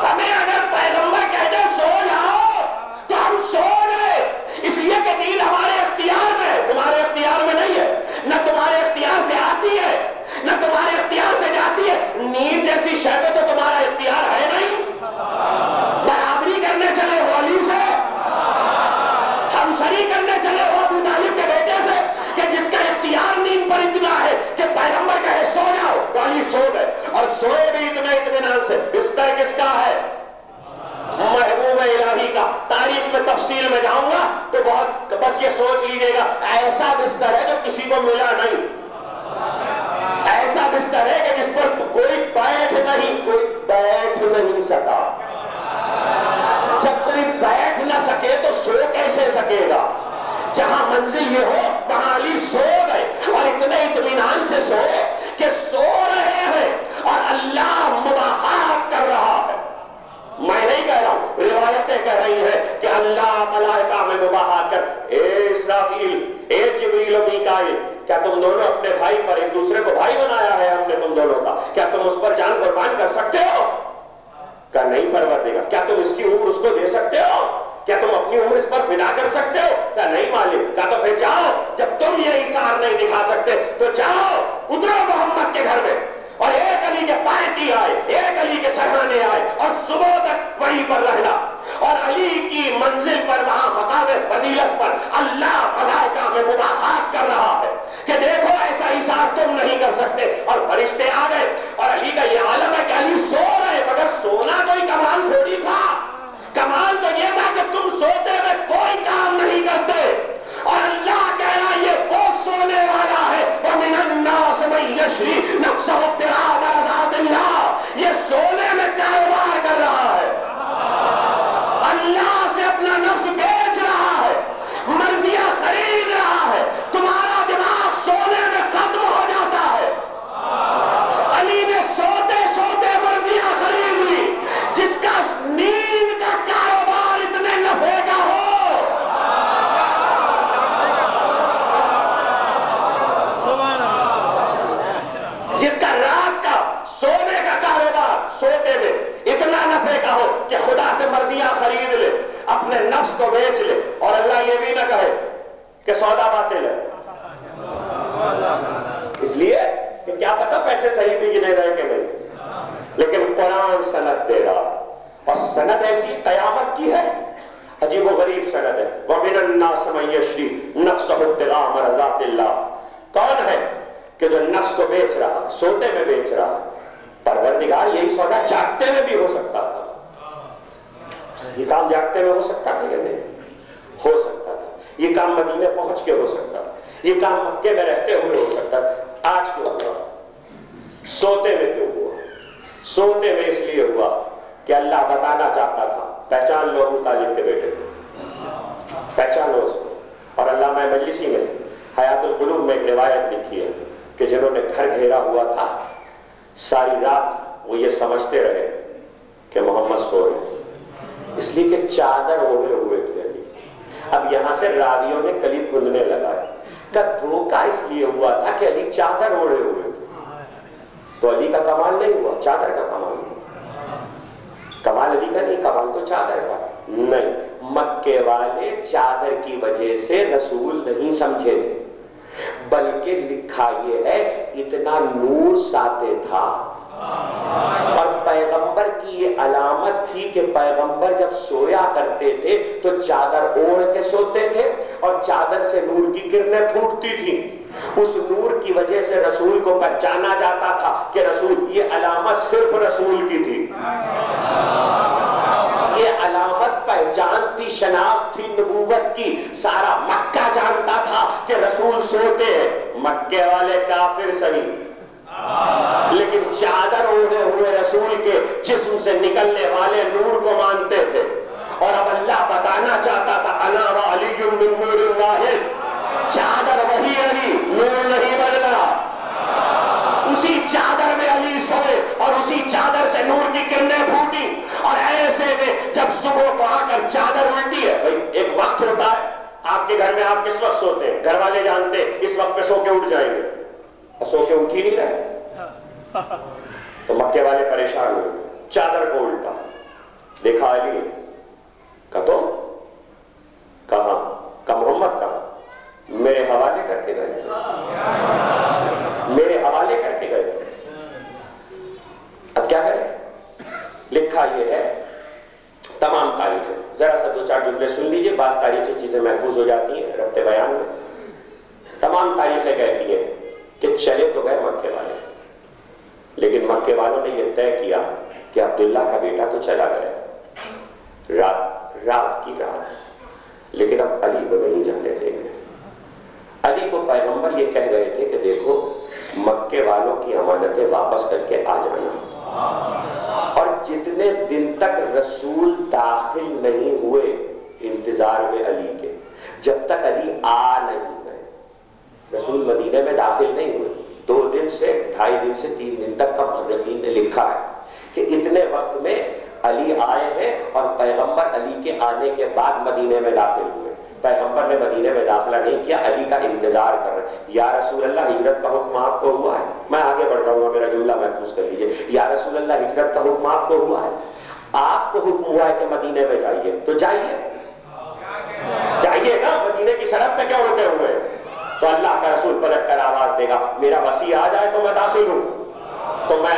S3: ہمیں اگر پیغمبر کہتے سو جاؤ تو ہم سو گئے، اس لیے کہ نیند ہمارے اختیار میں ہے، تمہارے اختیار میں نہیں ہے. نہ تمہارے اختیار سے آتی ہے نہ تمہارے اختیار سے جاتی ہے. نیند جیسی شے پہ تو تمہارا اختیار ہے نہیں. برابری کرنے چلے ہو علی سے، ہمسری کرنے چلے ہو ابو طالب کے بیٹے سے، کہ جس کا اختیار نیند پر اتنا ہے کہ پیغمبر کہے سو جاؤ تو علی سو گئے. اور سوئے بھی اتنے اطمینان سے. بستر کس کا ہے؟ محبوب الہی کا. تاریخ میں تفصیل میں جاؤں گا تو تو بہت بس یہ سوچ لیجئے گا ایسا بستر ہے جو کسی کو ملا نہیں، ایسا بستر ہے کہ جس پر کوئی بیٹھ نہیں سکا۔ جب کوئی بیٹھ نہ سکے تو سو کیسے سکے گا؟ جہاں منزل یہ ہو وہاں علی سو گئے، اور اتنے اطمینان سے سوئے کہ سو رہے ہیں اور اللہ مباحات کر رہا ہے۔ میں نہیں کہہ رہا ہوں، روایتیں کہہ رہی ہیں کہ اللہ ملائکہ میں مباحات کر، اے اسرافیل، اے جبریل و میکائیل، کیا تم دونوں اپنے بھائی پر، ایک دوسرے کو بھائی بنایا ہے ہم نے تم دونوں کا، کیا تم اس پر جان قربان کر سکتے ہو؟ کہا نہیں پروردگار۔ کیا تم اس کی عمر اس کو دے سکتے ہو؟ کیا تم اپنی عمر اس پر فدا کر سکتے ہو؟ کہا نہیں مالک۔ کہا تو پھر جاؤ، جب تم یہ ایثار نہیں دکھا سکتے تو جاؤ اترو محمد کے گھر میں، اور ایک علی کے پائے آئے، ایک علی کے سرحانے آئے، اور صبح تک وہیں پر رہنا، اور علی کی منزل پر وہاں مقام فضیلت پر اللہ ملائکہ میں مباحات کر رہا ہے کہ دیکھو ایسا ایثار تم نہیں کر سکتے، اور فرشتے آ گئے، اور علی کا یہ عالم ہے کہ علی سو رہے، مگر سونا کوئی کمال تھوڑی تھا، کمال تو یہ تھا کہ تم سوتے میں کوئی کام نہیں کرتے، اور اللہ کہہ رہا یہ وہ سونے والا ہے، وَمِنَ النَّاسِ مَن يَشْرِي نَفْسَهُ ابْتِغَاءَ مَرْضَاتِ اللَّهِ، یہ سونے میں کاروبار کر رہا ہے، اللہ سے اپنا نفس بیچ رہا ہے، مرضیاں خرید رہا ہے، تمہارا دماغ سونے میں ختم ہو جاتا ہے۔ علی نے سوتے سوتے مرضیاں خرید لی، جس کا نیند کا کاروبار اتنے نفع کا ہو، جس کا رات کا سونے کا کاروبار سوتے میں اتنا نفع کا ہو کہ خدا سے مرضیاں خرید لے، اپنے نفس کو بیچ لے، اور اللہ یہ بھی نہ کہے کہ سودا باطل ہے، اس لیے کہ کیا پتہ پیسے صحیح بھی گنے رہے کہ نہیں، لیکن قرآن سند دے رہا، اور سند ایسی قیامت کی ہے، عجیب و غریب سند ہے۔ وَمِنَ النَّاسِ مَن يَشْرِي نَفْسَهُ ابْتِغَاءَ مَرْضَاتِ اللَّهِ، کون ہے کہ جو نفس کو بیچ رہا، سوتے میں بیچ رہا؟ پروردگار یہی سودا جاگتے میں بھی ہو سکتا تھا، یہ کام جاگتے میں ہو سکتا تھا یا نہیں؟ ہو سکتا تھا، یہ کام مدینے پہنچ کے ہو سکتا تھا، یہ کام مکے میں رہتے ہوئے ہو سکتا تھا، آج کیوں ہوا؟ سوتے میں کیوں ہوا؟ سوتے میں اس لیے ہوا کہ اللہ بتانا چاہتا تھا، پہچان لو ابو طالب کے بیٹے کو، پہچانو اس کو۔ اور علامہ مجلسی میں حیات القلوب میں ایک روایت لکھی ہے کہ جنہوں نے گھر گھیرا ہوا تھا، ساری رات وہ یہ سمجھتے رہے کہ محمد سو رہے، اس لیے کہ چادر اوڑھے ہوئے تھے علی۔ اب یہاں سے راویوں نے کلید گندنے لگائے کہ دھوکہ اس لیے ہوا تھا کہ علی چادر اوڑھے ہوئے تھے، تو علی کا کمال نہیں ہوا، چادر کا کمال ہوا۔ کمال علی کا نہیں، کمال تو چادر کا نہیں۔ مکے والے چادر کی وجہ سے رسول نہیں سمجھے تھے، بلکہ لکھا یہ ہے اتنا نور ساتے تھا، اور پیغمبر کی یہ علامت تھی کہ پیغمبر جب سویا کرتے تھے تو چادر اوڑھ کے سوتے تھے، اور چادر سے نور کی کرنیں پھوٹتی تھیں، اس نور کی وجہ سے رسول کو پہچانا جاتا تھا کہ رسول، یہ علامت صرف رسول کی تھی، یہ علامت پہچان تھی، شناخت تھی نبوت کی، سارا مکہ جانتا تھا کہ رسول سوتے ہیں، مکے والے کافر صحیح، لیکن چادر اوڑھے ہوئے رسول کے جسم سے نکلنے والے نور کو مانتے تھے، اور اب اللہ بتانا چاہتا تھا انا وعلی من نور واحد، چادر وہی علی، نور نہیں بدلا، اسی چادر میں علی سوئے اور اسی چادر سے نور کی کرنیں پھوٹی، اور ایسے میں جب صبح کو آ کر چادر الٹی ہے، بھئی ایک وقت ہوتا ہے آپ کے گھر میں، آپ کس وقت سوتے ہیں؟ گھر والے جانتے اس وقت پہ سو کے اٹھ جائیں گے، اور سو کے اٹھ ہی نہیں رہے، تو مکے والے پریشان ہوئے، چادر کو الٹا، دیکھا علی، کہا تم کہاں؟ کہا محمد کہاں؟ میرے حوالے کر کے گئے تھے، میرے حوالے کر کے گئے تھے، اب کیا کریں؟ لکھا یہ ہے، تمام تاریخیں، ذرا سا دو چار جملے سن لیجئے، بعض تاریخی چیزیں محفوظ ہو جاتی ہیں ربط بیان میں۔ تمام تاریخیں کہتی ہیں کہ چلے تو گئے مکے والے، لیکن مکے والوں نے یہ طے کیا کہ عبداللہ کا بیٹا تو چلا گیا، رات کی رات لیکن اب علی کو نہیں جانے دیں گے. علی کو پیغمبر یہ کہہ گئے تھے کہ دیکھو مکے والوں کی امانتیں واپس کر کے آ جانا، اور جتنے دن تک رسول داخل نہیں ہوئے انتظار میں علی کے، جب تک علی آ نہیں گئے. رسول مدینے میں داخل نہیں ہوئے، 2 دن سے 2.5 دن سے 3 دن تک کا مورخین نے لکھا ہے کہ اتنے وقت میں علی آئے ہیں، اور پیغمبر علی کے آنے کے بعد مدینے میں داخل ہوئے. پیغمبر نے مدینے میں داخلہ نہیں کیا، علی کا انتظار کر رہے. یا رسول اللہ ہجرت کا حکم آپ کو ہوا ہے؟ میں آگے بڑھ جاؤں گا، میرا جملہ محفوظ کر لیجئے. یا رسول اللہ ہجرت کا حکم آپ کو ہوا ہے؟ آپ کو حکم ہوا ہے کہ مدینے میں جائیے، تو جائیے نا. مدینے کی سڑک پہ کیوں رکے ہوئے؟ تو اللہ کا رسول پلٹ کر آواز دے گا میرا وسیع آ جائے تو میں داخل ہوں. تو میں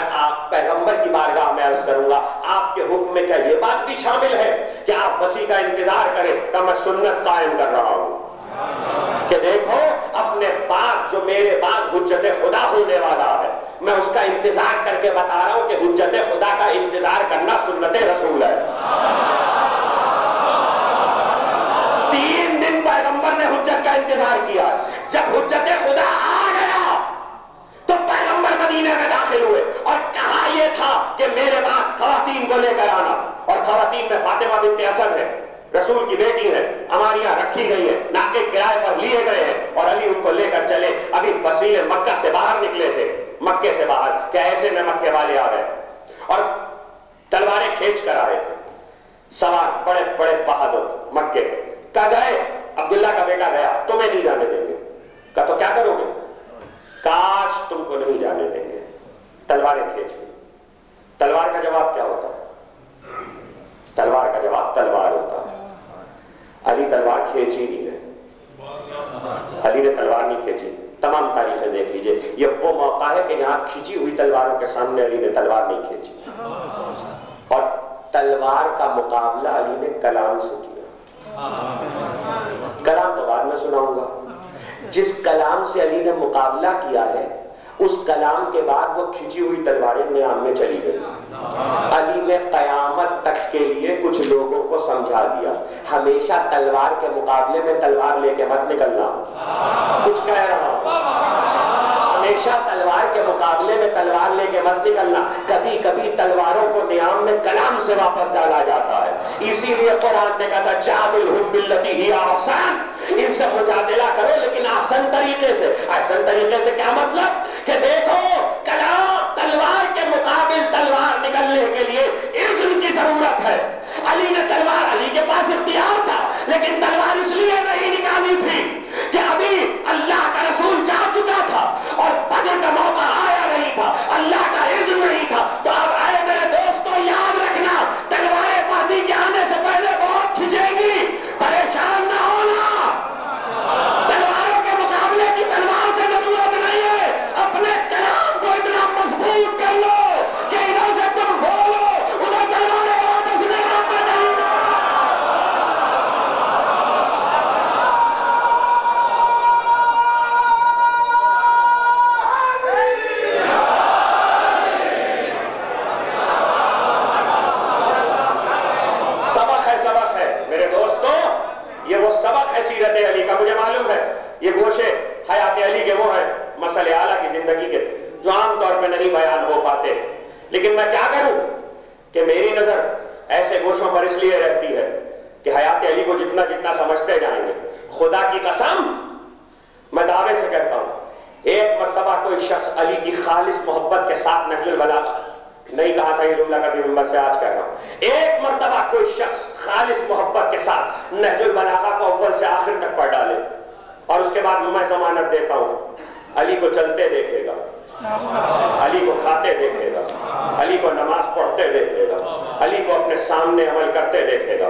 S3: پیغمبر کی بارگاہ میں عرض کروں گا آپ کے حکم میں کیا یہ بات بھی شامل ہے کہ آپ وسیع کا انتظار کریں کہ میں سنت قائم کر رہا ہوں کہ دیکھو اپنے بعد جو میرے بعد حجت خدا ہونے والا ہے میں اس کا انتظار کر کے بتا رہا ہوں کہ حجت خدا کا انتظار کرنا سنت رسول ہے. 3 دن پیغمبر نے حجت کا انتظار کیا. جب حجت خدا آ گیا تو پیغمبر مدینے میں داخل ہوئے، اور کہا یہ تھا کہ میرے بعد خواتین کو لے کر آنا. اور خواتین میں فاطمہ بنت اسد ہے، رسول کی بیٹی ہے، اماریاں رکھی گئی ہیں، ناکے کرائے پر لیے گئے ہیں، اور علی ان کو لے کر چلے. ابھی فصیل مکہ سے باہر نکلے تھے، مکے سے باہر، کہ ایسے میں مکے والے آ گئے اور تلواریں کھینچ کر آئے تھے. سوار بڑے بڑے بہادر مکے کا گئے. عبداللہ کا بیٹا گیا، تمہیں نہیں جانے دیں گے. کہا تو کیا کرو گے؟ کاش تم کو نہیں جانے دیں گے. تلواریں کھینچ لی. تلوار کا جواب کیا ہوتا ہے؟ تلوار کا جواب تلوار ہوتا ہے. علی تلوار کھینچ ہی نہیں ہے. علی نے تلوار نہیں کھینچی. تمام تاریخیں دیکھ لیجئے، یہ وہ موقع ہے کہ یہاں کھینچی ہوئی تلواروں کے سامنے علی نے تلوار نہیں کھینچی. اور تلوار کا مقابلہ علی نے کلام سے کیا. کلام تو بعد میں سناؤں گا. جس کلام سے علی نے مقابلہ کیا ہے اس کلام کے بعد وہ کھینچی ہوئی تلواریں نیام میں چلی گئی. علی نے قیامت تک کے لیے کچھ لوگوں کو سمجھا دیا ہمیشہ تلوار کے مقابلے میں تلوار لے کے مت نکلنا. کچھ کہہ رہا ہوں، ہمیشہ تلوار کے مقابلے میں تلوار لے کے مت نکلنا. کبھی کبھی تلواروں کو نیام میں کلام سے واپس ڈالا جاتا ہے. اسی لیے قرآن نے کہا جادلہم باللتی ہی احسن، ان سے مجادلہ کرو لیکن احسن طریقے سے. احسن طریقے سے کیا مطلب؟ کہ دیکھو کلام تلوار کے مقابل تلوار نکلنے کے لیے اذن کی ضرورت ہے. علی نے تلوار، علی کے پاس اختیار تھا لیکن تلوار اس لیے نہیں نکالی تھی کہ ابھی اللہ کا رسول جا چکا تھا اور بدر کا موقع آیا نہیں تھا، اللہ کا اذن نہیں تھا. تو اب اے میرے دوستو یاد رکھنا تلواریں پاتی کے آنے سے پہلے بہت کھنچے گی، پریشان نہ ہونا. تلواروں کے مقابلے کی تلوار سے ضرورت نہیں ہے. اپنے کلام کو اتنا مضبوط کر لو کہ ادھر سے تم بولو ادھر تلواریں واپس نہیں سبق ہے میرے دوستو. یہ وہ سبق ہے سیرت علی کا. مجھے معلوم ہے یہ گوشے حیات علی کے وہ ہیں مسئلے اعلیٰ کی زندگی کے جو عام طور پہ نہیں بیان ہو پاتے، لیکن میں کیا کروں کہ میری نظر ایسے گوشوں پر اس لیے رہتی ہے کہ حیات علی کو جتنا جتنا سمجھتے جائیں گے. خدا کی قسم میں دعوے سے کہتا ہوں ایک مرتبہ کوئی شخص علی کی خالص محبت کے ساتھ نہج البلاغہ، نہیں کہا تھا یہ جملہ کبھی ممبر سے، آج کہہ رہا ہوں، ایک مرتبہ کوئی شخص خالص محبت کے ساتھ نہج البلاغہ کو اول سے آخر تک پڑھ ڈالے اور اس کے بعد میں ضمانت دیتا ہوں علی کو چلتے دیکھے گا، علی کو کھاتے دیکھے گا، علی کو نماز پڑھتے دیکھے گا، علی کو اپنے سامنے عمل کرتے دیکھے گا،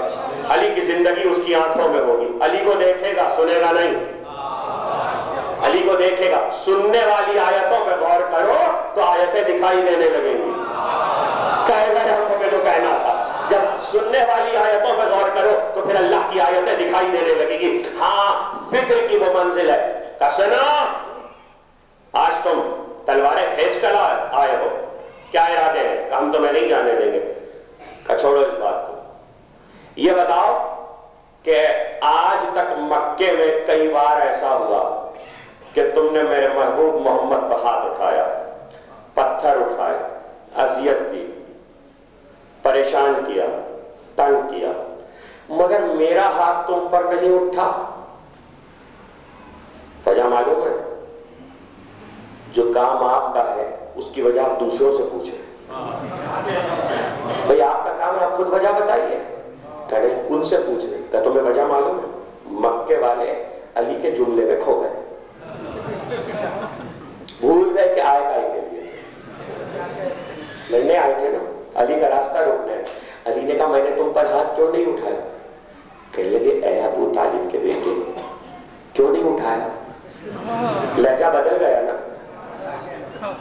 S3: علی کی زندگی اس کی آنکھوں میں ہوگی. علی کو دیکھے گا، سنے گا نہیں. علی کو دیکھے گا. سننے والی آیتوں پہ غور کرو تو آیتیں دکھائی دینے لگیں گی. کہے گا ہم کو جو کہنا تھا. جب سننے والی آیتوں پہ غور کرو تو پھر اللہ کی آیتیں دکھائی دینے لگیں گی. ہاں فکر کی وہ منزل ہے کہ سنا آج تم تلواریں کھینچ کر آئے ہو، کیا ارادے ہیں؟ کہ ہم تمہیں نہیں جانے دیں گے. کہ چھوڑو اس بات کو. یہ بتاؤ کہ آج تک مکے میں کئی بار ایسا ہوا کہ تم نے میرے محبوب محمد پر ہاتھ اٹھایا، پتھر اٹھائے، اذیت دی، پریشان کیا، تنگ کیا، مگر میرا ہاتھ تم پر نہیں اٹھا۔ وجہ معلوم ہے؟ جو کام آپ کا ہے اس کی وجہ آپ دوسروں سے پوچھیں۔ بھئی آپ کا کام ہے، آپ خود وجہ بتائیے، کہ نہیں ان سے پوچھ رہے کہ تمہیں وجہ معلوم ہے؟ مکے والے علی کے جملے میں کھو گئے، بھول گئے کہ آئے کائے کے لیے لڑنے آئے تھے نا، علی کا راستہ روکنا ہے۔ علی نے کہا میں نے تم پر ہاتھ کیوں نہیں اٹھایا؟ کہنے لگے اے ابو طالب کے بیٹے کیوں نہیں اٹھایا؟ لہجہ بدل گیا نا،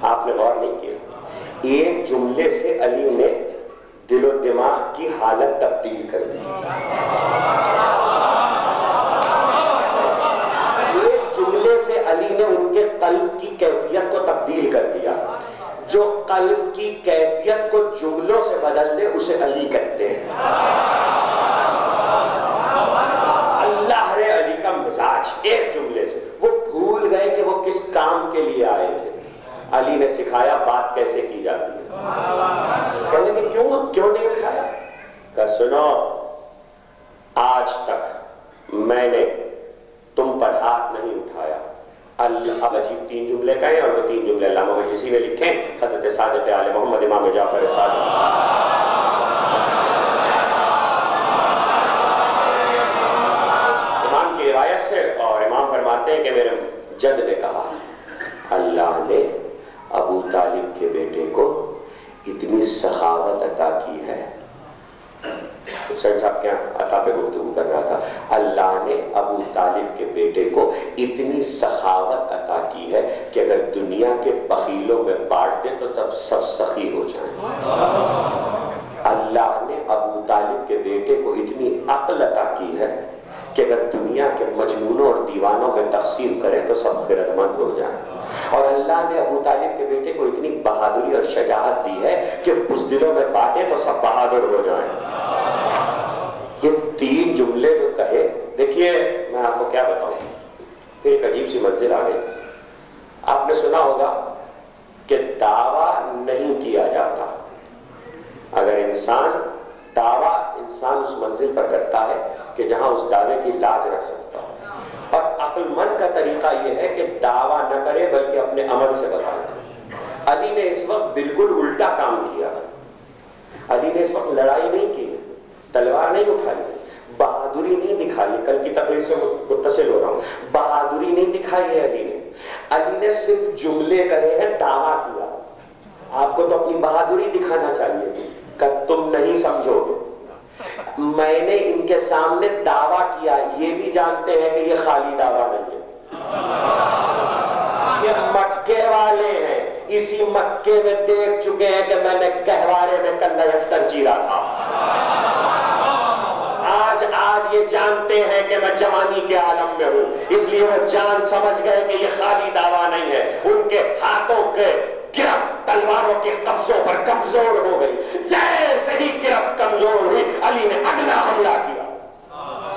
S3: آپ نے غور نہیں کیا۔ ایک جملے سے علی نے دل و دماغ کی حالت تبدیل کر دی۔ ایک جملے سے علی نے ان کے قلب کی کیفیت کو تبدیل کر دیا۔ جو قلب کی کیفیت کو جملوں سے بدل دے اسے علی کہتے ہیں۔ اللہ رے علی کا مزاج ایک جملے سے، وہ بھول گئے کہ وہ کس کام کے لیے آئے تھے۔ علی نے سکھایا بات کیسے کی جاتی ہے۔ کہنے کہ کیوں نہیں اٹھایا؟ کہ سنو، آج تک میں نے تم پر ہاتھ نہیں اٹھایا۔ اللہ اب عجیب تین جملے کہیں، اور وہ تین جملے علامہ مجلسی نے لکھے، حضرت صادق آل محمد امام جعفر صادق۔ امام کی روایت سے، اور امام فرماتے ہیں کہ میرے جد نے کہا اللہ نے ابو طالب کے بیٹے کو اتنی سخاوت عطا کی ہے۔ حسین صاحب کیا عطا پہ گفتگو کر رہا تھا۔ اللہ نے ابو طالب کے بیٹے کو اتنی سخاوت عطا کی ہے کہ اگر دنیا کے بخیلوں میں بانٹ دے تو سب سخی ہو جائیں۔ اللہ نے ابو طالب کے بیٹے کو اتنی عقل عطا کی ہے کہ اگر دنیا کے مجنونوں اور دیوانوں میں تقسیم کریں تو سب خردمند ہو جائیں۔ اور اللہ نے ابو طالب کے بیٹے کو اتنی بہادری اور شجاعت دی ہے کہ بزدلوں میں بانٹے تو سب بہادر ہو جائیں۔ یہ تین جملے جو کہے، دیکھیے میں آپ کو کیا بتاؤں، پھر ایک عجیب سی منزل آ گئی۔ آپ نے سنا ہوگا کہ دعویٰ نہیں کیا جاتا۔ اگر دعویٰ انسان اس منزل پر کرتا ہے کہ جہاں اس دعوے کی لاج رکھ سکتا ہے، اور عقل مند کا طریقہ یہ ہے کہ دعویٰ نہ کرے بلکہ اپنے عمل سے بتائے۔ علی نے اس وقت بالکل الٹا کام کیا۔ علی نے اس وقت لڑائی نہیں کی، تلوار نہیں اٹھائی، بہادری نہیں دکھائی۔ کل کی تقریر سے متصل ہو رہا ہوں، بہادری نہیں دکھائی ہے علی نے صرف جملے کہے ہیں، دعویٰ کیا۔ آپ کو تو اپنی بہادری دکھانا چاہیے تھی کہ تم نہیں سمجھو گے۔ میں نے ان کے سامنے دعویٰ کیا، یہ بھی جانتے ہیں کہ یہ خالی دعویٰ نہیں ہے، یہ مکے والے ہیں، اسی مکے میں دیکھ چکے ہیں کہ میں نے گہوارے میں کندہ یفتر چیرا تھا۔ آج یہ جانتے ہیں کہ میں جوانی کے عالم میں ہوں، اس لیے وہ جان سمجھ گئے کہ یہ خالی دعویٰ نہیں ہے۔ ان کے ہاتھوں کے گرفت تلواروں کے قبضوں پر کمزور ہو گئی۔ جیسے ہی گرفت کمزور ہوئی، علی نے اگلا حملہ کیا۔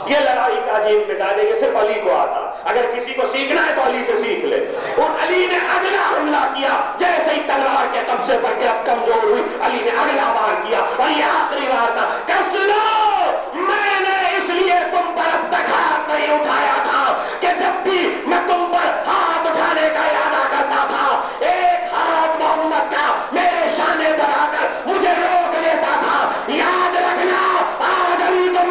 S3: یہ لڑائی کا عجیب مزاج ہے، یہ صرف علی کو آتا۔ اگر کسی کو سیکھنا ہے تو علی سے سیکھ لے۔ اور علی نے اگلا حملہ کیا، جیسے ہی تلوار کے قبضے پر گرفت کمزور ہوئی، علی نے اگلا وار کیا، اور یہ آخری وار تھا کہ سنو، میں نے اس لیے تم پر اب تک ہاتھ نہیں اٹھایا تھا کہ جب بھی میں تم پر ہاتھ اٹھانے کا ارادہ کرتا تھا، ایک ہاتھ محمد کا میرے شانے پر آ کر مجھے روک لیتا تھا۔ یاد رکھنا، آج علی کو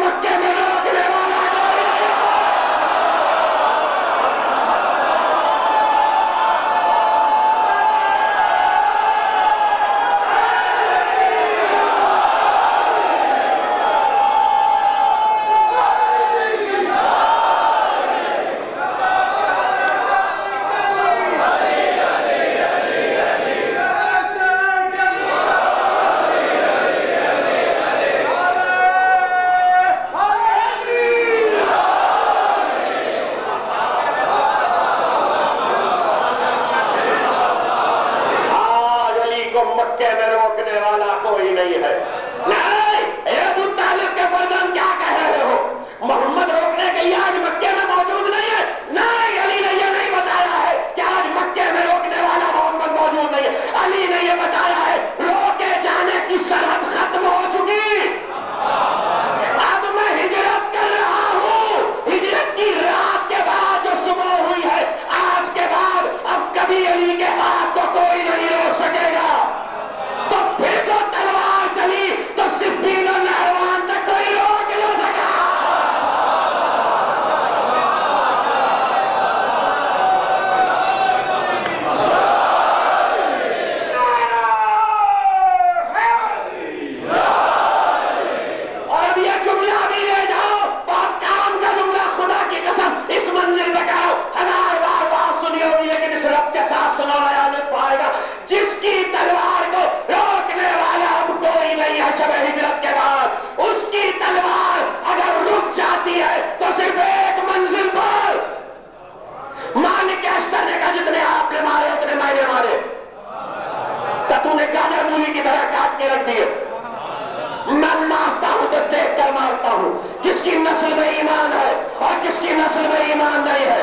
S3: مکے میں روکنے والا کوئی نہیں ہے۔ نہیں، اے ابو طالب کے فرزند کیا کہہ رہے ہو؟ محمد یہ آج مکے میں موجود نہیں ہے؟ نہیں، علی نے یہ نہیں بتایا ہے کہ آج مکے میں روکنے والا محمد موجود نہیں ہے. علی نے یہ بتایا ہے روکے جانے کی سرحد ختم ہو چکی، اب میں ہجرت کر رہا ہوں. ہجرت کی رات کے بعد جو صبح ہوئی ہے، آج کے بعد اب کبھی علی کے ہاتھ کو کوئی نہیں روک سکے گا. تو پھر جو تلوار چلی تو صفین و نہروان تک کوئی روک نہ سکا. اور اب یہ جملہ بھی لے جاؤ، بہت کام کا جملہ، خدا کی قسم اس منزل پہ کہو، 1000 بار بات سنی ہوگی لیکن اس رب کے ساتھ سنو، نیا لطف آئے گا. جس کی تلوار کو روکنے والا اب کوئی نہیں ہے شب ہجرت کے بعد، اس کی تلوار اگر رک جاتی ہے تو صرف ایک منزل پر. مالک اشتر نے کہا جتنے آپ نے مارے اتنے میں نے مارے، تو تو نے گاجر مولی کی طرح کاٹ کے رکھ دیے. میں مارتا ہوں تو دیکھ کر مارتا ہوں کس کی نسل میں ایمان ہے اور کس کی نسل میں ایمان نہیں ہے.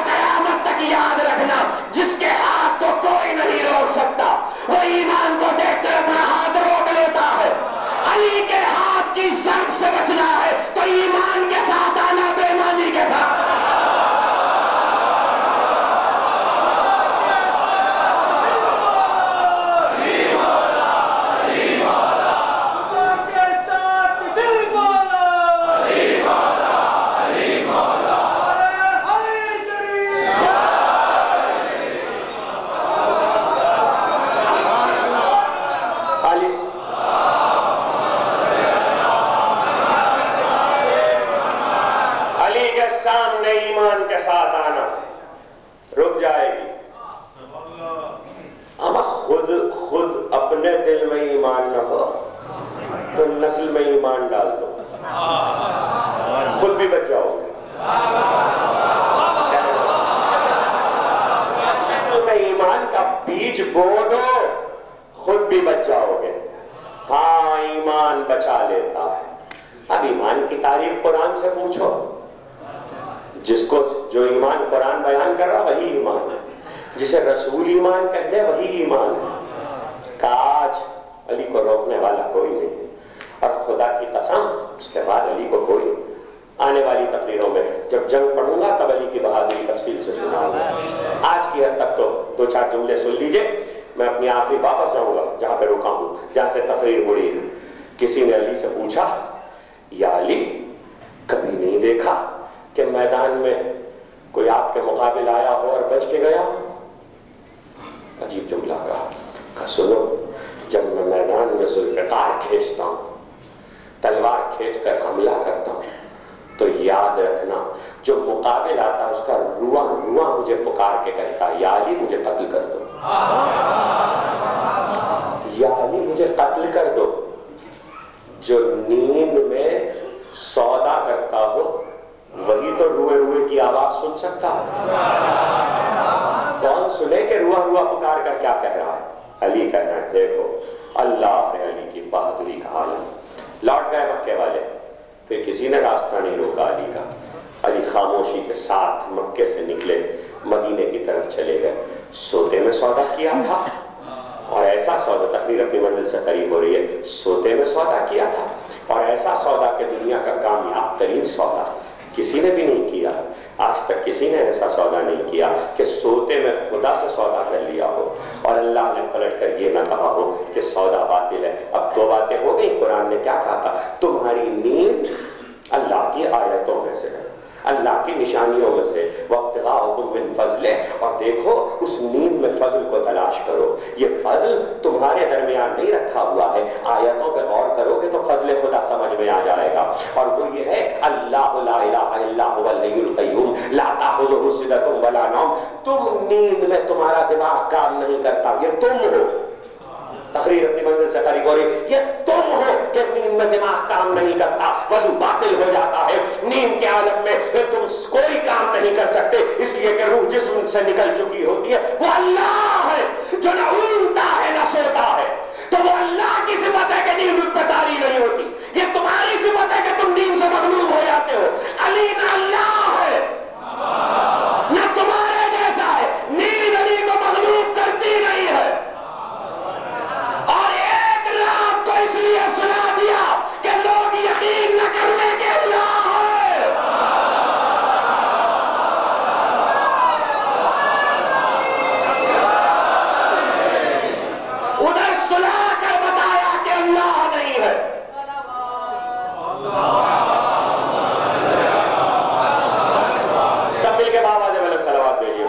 S3: قیامت تک یاد رکھنا، جس کے ہاتھ کو کوئی نہیں روک سکتا وہ ایمان کو دیکھ کر اپنا ہاتھ روک لیتا ہے. علی کے ہاتھ کی ضرب سے بچنا ہے تو ایمان کے ساتھ آنا، بے ایمانی کے ساتھ. سامنے ایمان کے ساتھ آنا رک جائے گی. اما خود اپنے دل میں ایمان نہ ہو تو نسل میں ایمان ڈال دو، خود بھی بچ جاؤ گے. نسل میں ایمان کا بیج بو دو، خود بھی بچ جاؤ گے. ہاں ایمان بچا لیتا ہے. اب ایمان کی تعریف قرآن سے پوچھو، جس کو جو ایمان قرآن بیان کر رہا وہی ایمان ہے، جسے رسول ایمان کہہ دے وہی ایمان ہے. کاج علی کو روکنے والا کوئی نہیں ہے. اور خدا کی قسم اس کے بعد علی کو کوئی، آنے والی تقریروں میں جب جنگ پڑھوں گا تب علی کی بہادری تفصیل سے سناؤں گا. آج کی حد تک تو 2-4 جملے سن لیجئے. میں اپنی آخری واپس جاؤں گا جہاں پہ رکا ہوں، جہاں سے تقریر مڑی ہے. کسی نے علی سے پوچھا، یا علی کبھی نہیں دیکھا کہ میدان میں کوئی آپ کے مقابل آیا ہو اور بچ کے گیا؟ عجیب جملہ کہا سنو، جب میں میدان میں ذوالفقار کھینچتا ہوں، تلوار کھینچ کر حملہ کرتا ہوں، تو یاد رکھنا جو مقابل آتا ہے اس کا رواں مجھے پکار کے کہتا ہے یا علی مجھے قتل کر دو، یا علی مجھے قتل کر دو. جو نیند میں سودا کرتا ہو وہی تو روئے کی آواز سن سکتا ہے. کون سنے کہ روا پکار کر کیا کہہ رہا ہے؟ علی کہہ رہا ہے دیکھو اللہ نے علی کی بہادری کا عالم. لوٹ گئے مکے والے، پھر کسی نے راستہ نہیں روکا علی کا. علی خاموشی کے ساتھ مکے سے نکلے، مدینے کی طرف چلے گئے. سوتے میں سودا کیا تھا، اور ایسا سودا، تقریر اپنی منزل سے قریب ہو رہی ہے، سوتے میں سودا کیا تھا، اور ایسا سودا کہ دنیا کا کامیاب ترین سودا کسی نے بھی نہیں کیا. آج تک کسی نے ایسا سودا نہیں کیا کہ سوتے میں خدا سے سودا کر لیا ہو اور اللہ نے پلٹ کر یہ نہ کہا ہو کہ سودا باطل ہے. اب 2 باتیں ہو گئی. قرآن نے کیا کہا تھا؟ تمہاری نیند اللہ کی آیتوں میں سے ہے، اللہ کی نشانیوں میں سے، وَابْتِغَاءُکُم مِّن فَضْلِهِ، اور دیکھو اس نیند میں فضل کو تلاش کرو. یہ فضل تمہارے درمیان نہیں رکھا ہوا ہے، آیتوں پہ غور کرو گے تو فضل خدا سمجھ میں آ جائے گا. اور وہ یہ ہے اللہ لا الہ الا هو الحی القیوم لا تأخذہ سنۃ ولا نوم. تم نیند میں تمہارا دماغ کام نہیں کرتا، یہ تم ہو. تقریر اپنی منزل سے قریب ہو رہی، یہ تم ہو کہ نیند میں دماغ کام نہیں کرتا، وضو باطل ہو جاتا ہے. نیند کے عالم میں تم کوئی کام نہیں کر سکتے، اس لیے کہ روح جسم سے نکل چکی ہوتی ہے. وہ اللہ ہے جو نہ اونگتا ہے نہ سوتا ہے. تو وہ اللہ کی صفت ہے کہ نیند پہ طاری نہیں ہوتی. یہ تمہاری صفت ہے کہ تم نیند سے مغلوب ہو جاتے ہو. علی نہ ہے؟ سب مل کے بابا جب الگ صلوات بھیجیے.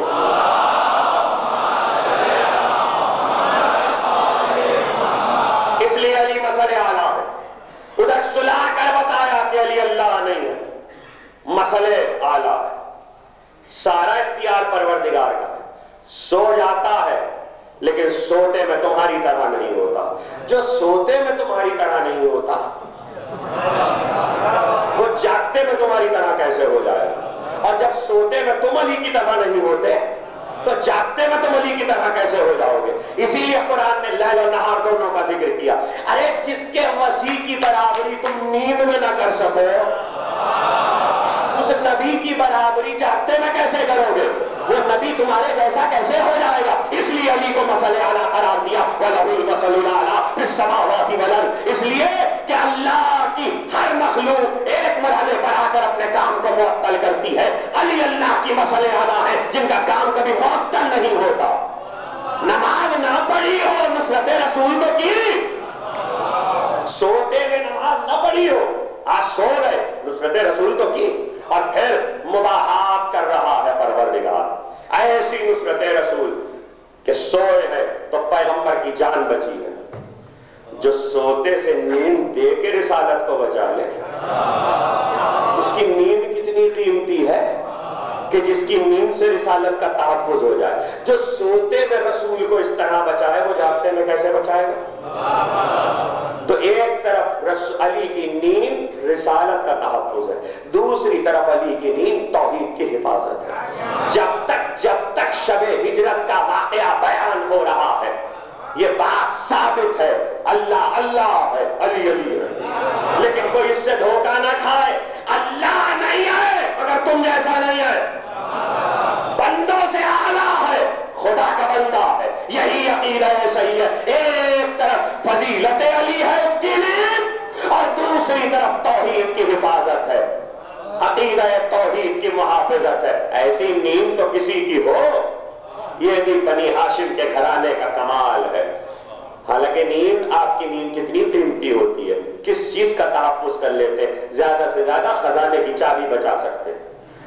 S3: اس لیے علی مسئلے اعلیٰ ہے. ادھر سلا کر بتایا کہ علی اللہ نہیں ہے. مسئلے اعلیٰ ہے. سارا اختیار پروردگار کا ہے. سو جاتا ہے لیکن سوتے میں تمہاری طرح نہیں ہوتا. جو سوتے میں تمہاری طرح نہیں ہوتا وہ جاگتے میں تمہاری طرح کیسے ہو جائے گا؟ اور جب سوتے میں تم علی کی طرح نہیں ہوتے تو جاگتے میں تم علی کی طرح کیسے ہو جاؤ گے؟ اسی لیے قرآن نے لیل و نہار دونوں کا ذکر کیا. ارے جس کے وسیع کی برابری تم نیند میں نہ کر سکو اس نبی کی برابری جاگتے میں کیسے کرو گے؟ وہ نبی تمہارے جیسا کیسے ہو جائے گا؟ اس لیے علی کو مسئلے اعلیٰ قرار دیا. وَلَهُ الْمَثَلُ الْأَعْلَىٰ فِي السَّمَاوَاتِ وَالْأَرْضِ. اس لیے کہ اللہ کی ہر مخلوق ایک مرحلے پر آ کر اپنے کام کو معطل کرتی ہے. علی اللہ کی مسئلے اعلیٰ ہیں جن کا کام کبھی معطل نہیں ہوتا. نماز نہ پڑھی ہو نصرت رسول کو کی. سوتے میں نماز نہ پڑھی ہو آج سو گئے نصرت رسول تو کی. اور پھر مباحات کر رہا ہے پروردگار. ایسی نصرت رسول کہ سوئے ہے تو پیغمبر کی جان بچی ہے. جو سوتے سے نیند دے کے رسالت کو بچا لے اس کی نیند کتنی قیمتی ہے کہ جس کی نیند سے رسالت کا تحفظ ہو جائے. جو سوتے میں رسول کو اس طرح بچائے وہ جاگتے میں کیسے بچائے گا؟ تو ایک طرف علی کی نیند رسالت کا تحفظ ہے, دوسری طرف علی کی نیند توحید کی حفاظت ہے. جب تک شب ہجرت کا واقعہ بیان ہو رہا ہے یہ بات ثابت ہے اللہ اللہ ہے, علی علی ہے, لیکن کوئی اس سے دھوکہ نہ کھائے. اللہ نہیں ہے مگر تم جیسا نہیں ہے, بندوں سے اعلیٰ ہے, خدا کا بندہ ہے. یہی عقیدہ صحیح ہے. ایک طرف فضیلت علی ہے اس کی نیند اور دوسری طرف توحید کی حفاظت ہے, عقیدہ توحید کی محافظت ہے. ایسی نیند تو کسی کی ہو یہ بھی بنی ہاشم کے گھرانے کا کمال ہے. حالانکہ نیند آپ کی نیند کتنی قیمتی ہوتی ہے, کس چیز کا تحفظ کر لیتے, زیادہ سے زیادہ خزانے کی چابی بچا سکتے,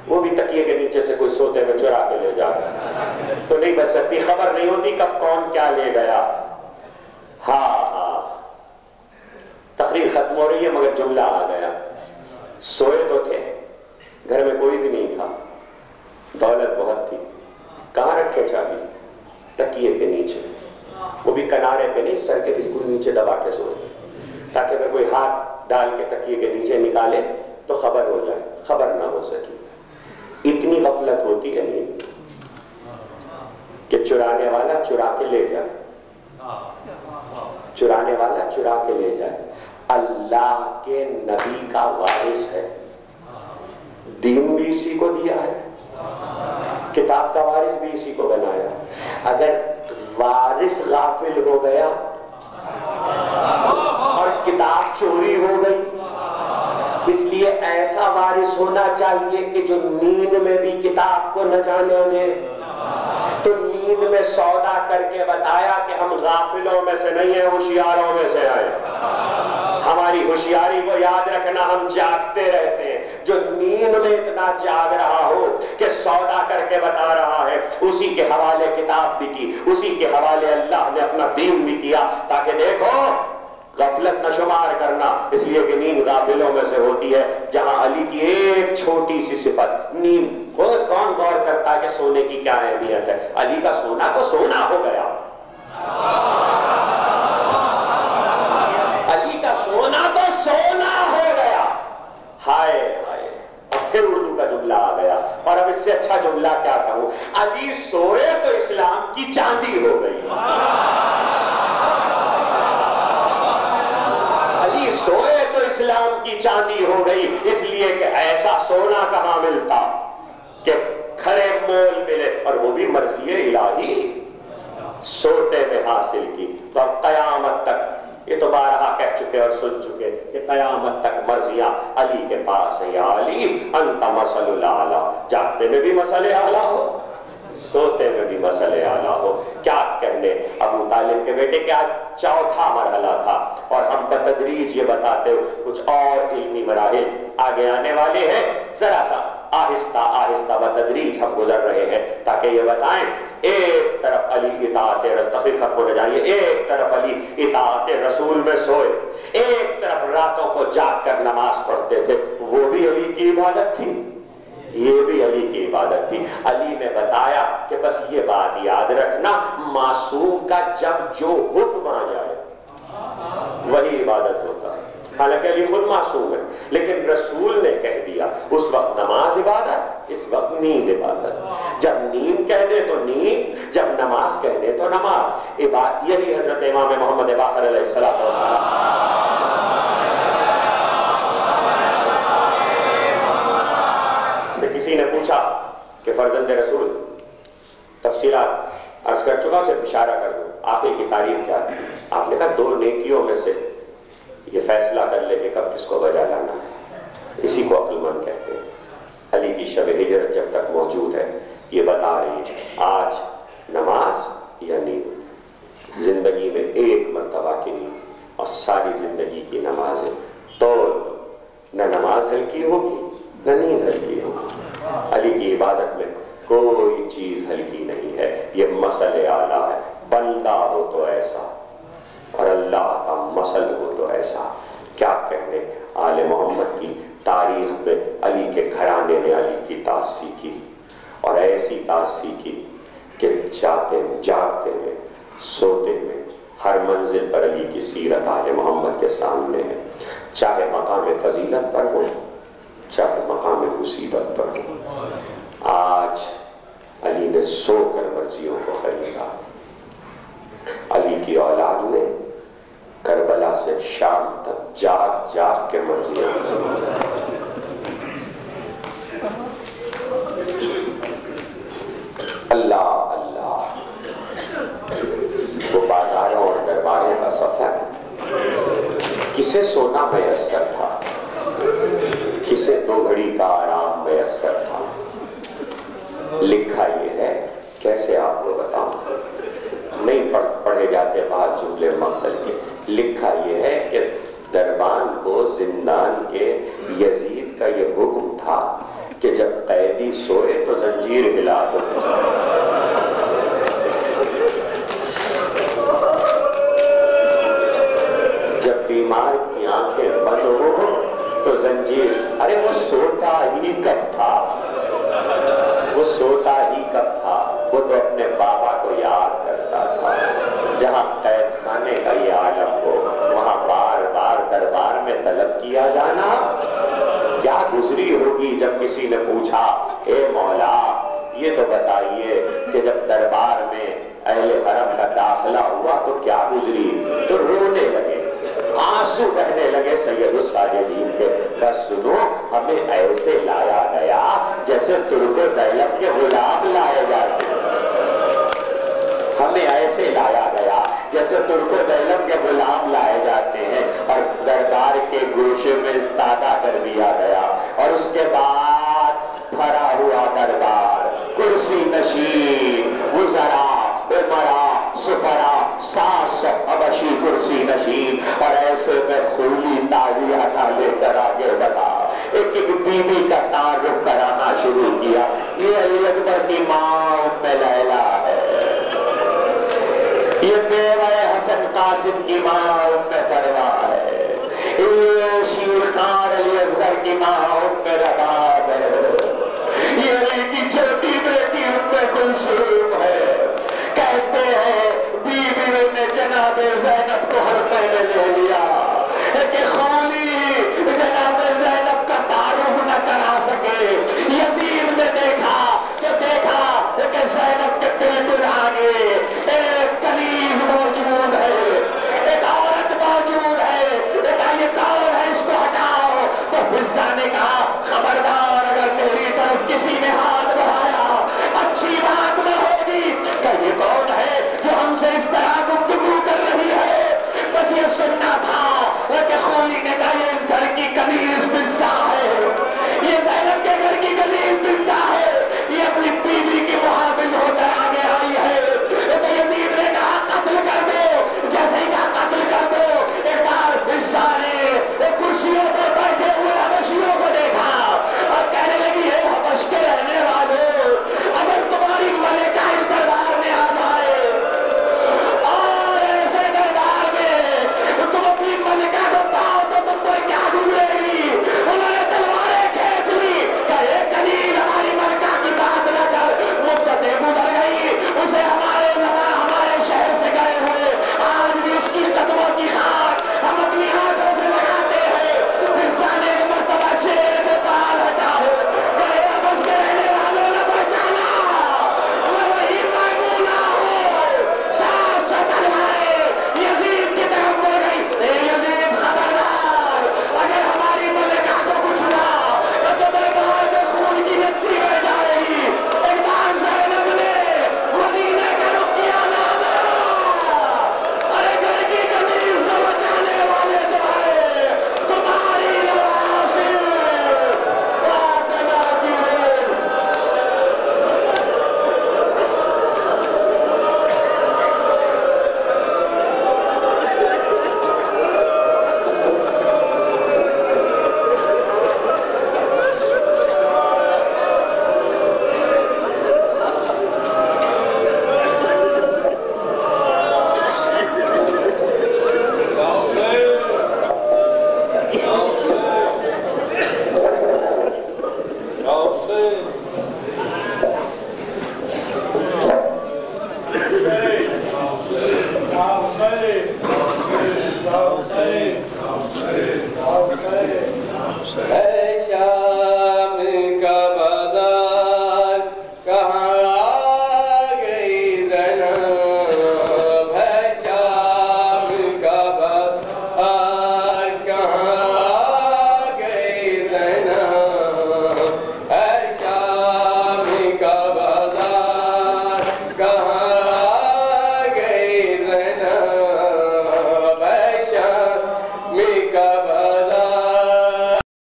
S3: وہ بھی تکیے کے نیچے سے کوئی سوتے میں چرا کے لے جاتا تو نہیں بچ سکتی, خبر نہیں ہوتی کب کون کیا لے گیا. ہاں تقریر ختم ہو رہی ہے مگر جملہ آ گیا. سوئے تو تھے, گھر میں کوئی بھی نہیں تھا, دولت بہت تھی, کہاں رکھے چابی؟ تکیے کے نیچے, وہ بھی کنارے پہ نہیں, سر کے بالکل نیچے دبا کے سوئے تاکہ اگر کوئی ہاتھ ڈال کے تکیے کے نیچے نکالے تو خبر ہو جائے, خبر نہ ہو سکی. اتنی غفلت ہوتی ہے نہیں کہ چرانے والا چرا کے لے جائے, چرانے والا چرا کے لے جائے. اللہ کے نبی کا وارث ہے, دین بھی اسی کو دیا ہے, کتاب کا وارث بھی اسی کو بنایا. اگر وارث غافل ہو گیا اور کتاب چوری ہو گئی, اس لیے ایسا وارث ہونا چاہیے کہ جو نیند میں بھی کتاب کو نہ جانے دے. تو نیند میں سودا کر کے بتایا کہ ہم غافلوں میں سے نہیں ہیں, ہوشیاروں میں سے آئے. ہماری ہوشیاری کو یاد رکھنا, ہم جاگتے رہتے ہیں. جو نیند میں اتنا جاگ رہا ہو کہ سودا کر کے بتا رہا ہے, اسی کے حوالے کتاب بھی کی, اسی کے حوالے اللہ نے اپنا دین بھی کیا, تاکہ دیکھو غفلت نہ شمار کرنا. اس لیے کہ نیند غافلوں میں سے ہوتی ہے. جہاں علی کی ایک چھوٹی سی صفت نیند, کون غور کرتا کہ سونے کی کیا اہمیت ہے؟ علی کا سونا تو سونا ہو گیا, علی کا سونا تو سونا ہو گیا. ہائے ہائے, اب پھر اردو کا جملہ آ گیا, اور اب اس سے اچھا جملہ کیا کہوں. علی سوئے تو اسلام کی چاندی ہو گئی. علی سوئے تو اسلام کی چاندی ہو گئی. اس لیے کہ ایسا سونا کہاں ملتا کہ کھڑے مول ملے, اور وہ بھی مرضی الہی سوتے میں حاصل کی. تو اب قیامت تک, یہ تو بارہا کہہ چکے اور سن چکے کہ قیامت تک مرضیاں علی کے پاس ہے. یا علی انت مثل الاعلیٰ, جاگتے میں بھی مسئلے اعلیٰ ہو, سوتے میں بھی مسئلے اعلیٰ ہو. کیا کہنے ابو طالب کے بیٹے کہ آج چوتھا مرحلہ تھا اور ہم بتدریج یہ بتاتے ہو کچھ اور علمی مراحل آگے آنے والے ہیں، ذرا سا آہستہ آہستہ بتدریج ہم گزر رہے ہیں تاکہ یہ بتائیں ایک طرف علی اطاعت تخفیف ختم ہونے جا رہی ہے، ایک طرف علی اطاعت رسول میں سوئے، ایک طرف راتوں کو جاگ کر نماز پڑھتے تھے، وہ بھی علی کی عبادت تھی، یہ بھی علی کی عبادت تھی۔ علی نے بتایا کہ بس یہ بات یاد رکھنا، معصوم کا جب جو حکم آ جائے وہی عبادت ہوتا ہے۔ حالانکہ علی خود معصوم ہے، لیکن رسول نے کہہ دیا اس وقت نماز عبادت، اس وقت نیند عبادت، جب نیند کہہ دے تو نیند، جب نماز کہہ دے تو نماز عبادت۔ یہی حضرت امام محمد باقر علیہ السلام کسی نے پوچھا کہ فرزند رسول تفصیلات عرض کر چکا، صرف اشارہ کر دوں، آخر کی تعریف کیا ہے؟ آپ نے کہا دو نیکیوں میں سے یہ فیصلہ کر لے کہ کب کس کو بجا لانا ہے، اسی کو عقل مند کہتے ہیں۔ علی کی شب ہجرت جب تک موجود ہے یہ بتا رہی ہے آج نماز یا نیند، زندگی میں ایک مرتبہ کی نیند اور ساری زندگی کی نماز ہے، تو نہ نماز ہلکی ہوگی نہ نیند ہلکی ہوگی۔ علی کی عبادت میں کوئی چیز ہلکی نہیں ہے، یہ مسئلہ اعلیٰ ہے، بندہ ہو تو ایسا اور اللہ کا مسل ہو تو ایسا۔ کیا کہنے آل محمد کی تاریخ میں علی کے گھرانے نے علی کی تاسی کی، اور ایسی تاسی کی کہ جاگتے میں سوتے میں ہر منزل پر علی کی سیرت آل محمد کے سامنے ہے، چاہے مقام فضیلت پر ہو چاہے مقام مصیبت پر ہو۔ آج علی نے سو کر مرضیوں کو خریدا، علی کی اولاد نے کربلا سے شام تک جاگ جاگ کے مرضیاں خریدا۔ اللہ اللہ، وہ بازاروں اور درباروں کا سفر کسے سونا میسر تھا، کسے دو گھڑی کا آرام میسر تھا۔ لکھا یہ ہے، کیسے آپ کو بتاؤں، نہیں پڑھے جاتے بعض جملے مقتل کے۔ لکھا یہ ہے کہ دربان کو زندان کے یزید کا یہ حکم تھا کہ جب قیدی سوئے تو زنجیر ہلا دو، جب بیمار کی آنکھیں بند ہو تو زنجیر۔ ارے وہ سوتا ہی کب تھا، وہ سوتا ہی کب تھا، وہ تو اپنے بابا کو یاد کرتا تھا۔ جہاں قید خانے کا یہ عالم ہو وہاں بار بار دربار میں طلب کیا جانا کیا گزری ہوگی جب کسی نے پوچھا اے مولا یہ تو بتائیے کہ جب دربار میں اہل حرم کا داخلہ ہوا تو کیا گزری، تو رونے لگے، آنسو بہنے لگے سید الساجدین کے۔ کہ سنو ہمیں ایسے لایا گیا جیسے ترک و دیلم کے غلام لائے جاتے ہیں، ہمیں ایسے لایا گیا جیسے ترک و دیلم کے غلام لائے جاتے ہیں، اور دربار کے گوشے میں استادہ کر دیا گیا، اور اس کے بعد بھرا ہوا دربار، کرسی نشین، وزراء، عمراء، سفراء، 700 حبشی کرسی نشین، اور ایسے میں خلی تعزیہ کا لے کر آگے بڑھا، ایک ایک بی بی کا تعارف کرانا شروع کیا۔ یہ علی اکبر کی ماں ام لیلہ ہے، یہ بیوہ حسن قاسم کی ماں ام فروا ہے، یہ شیر خان علی اصغر کی ماں ام رباب ہے، یہ علی کی چھوٹی بیٹی ام کلثوم ہے۔ کہتے ہیں بیوی نے جناب زینب کو حلقے میں لے لیا کہ خالی جناب زینب کا تعارف نہ کرا سکے۔ یزید نے دیکھا کہ زینب کے بالکل آگے ایک کنیز موجود ہے، ایک عورت موجود ہے، یہ کون ہے، اس کو ہٹاؤ۔ تو حفصہ نے کہا خبردار اگر میری طرف کسی نے ہاتھ بڑھایا اچھی بات نہ ہوگی، کہ یہ کون ہے جو ہم سے اس طرح گفتگو کر رہی ہے، بس یہ سن ہے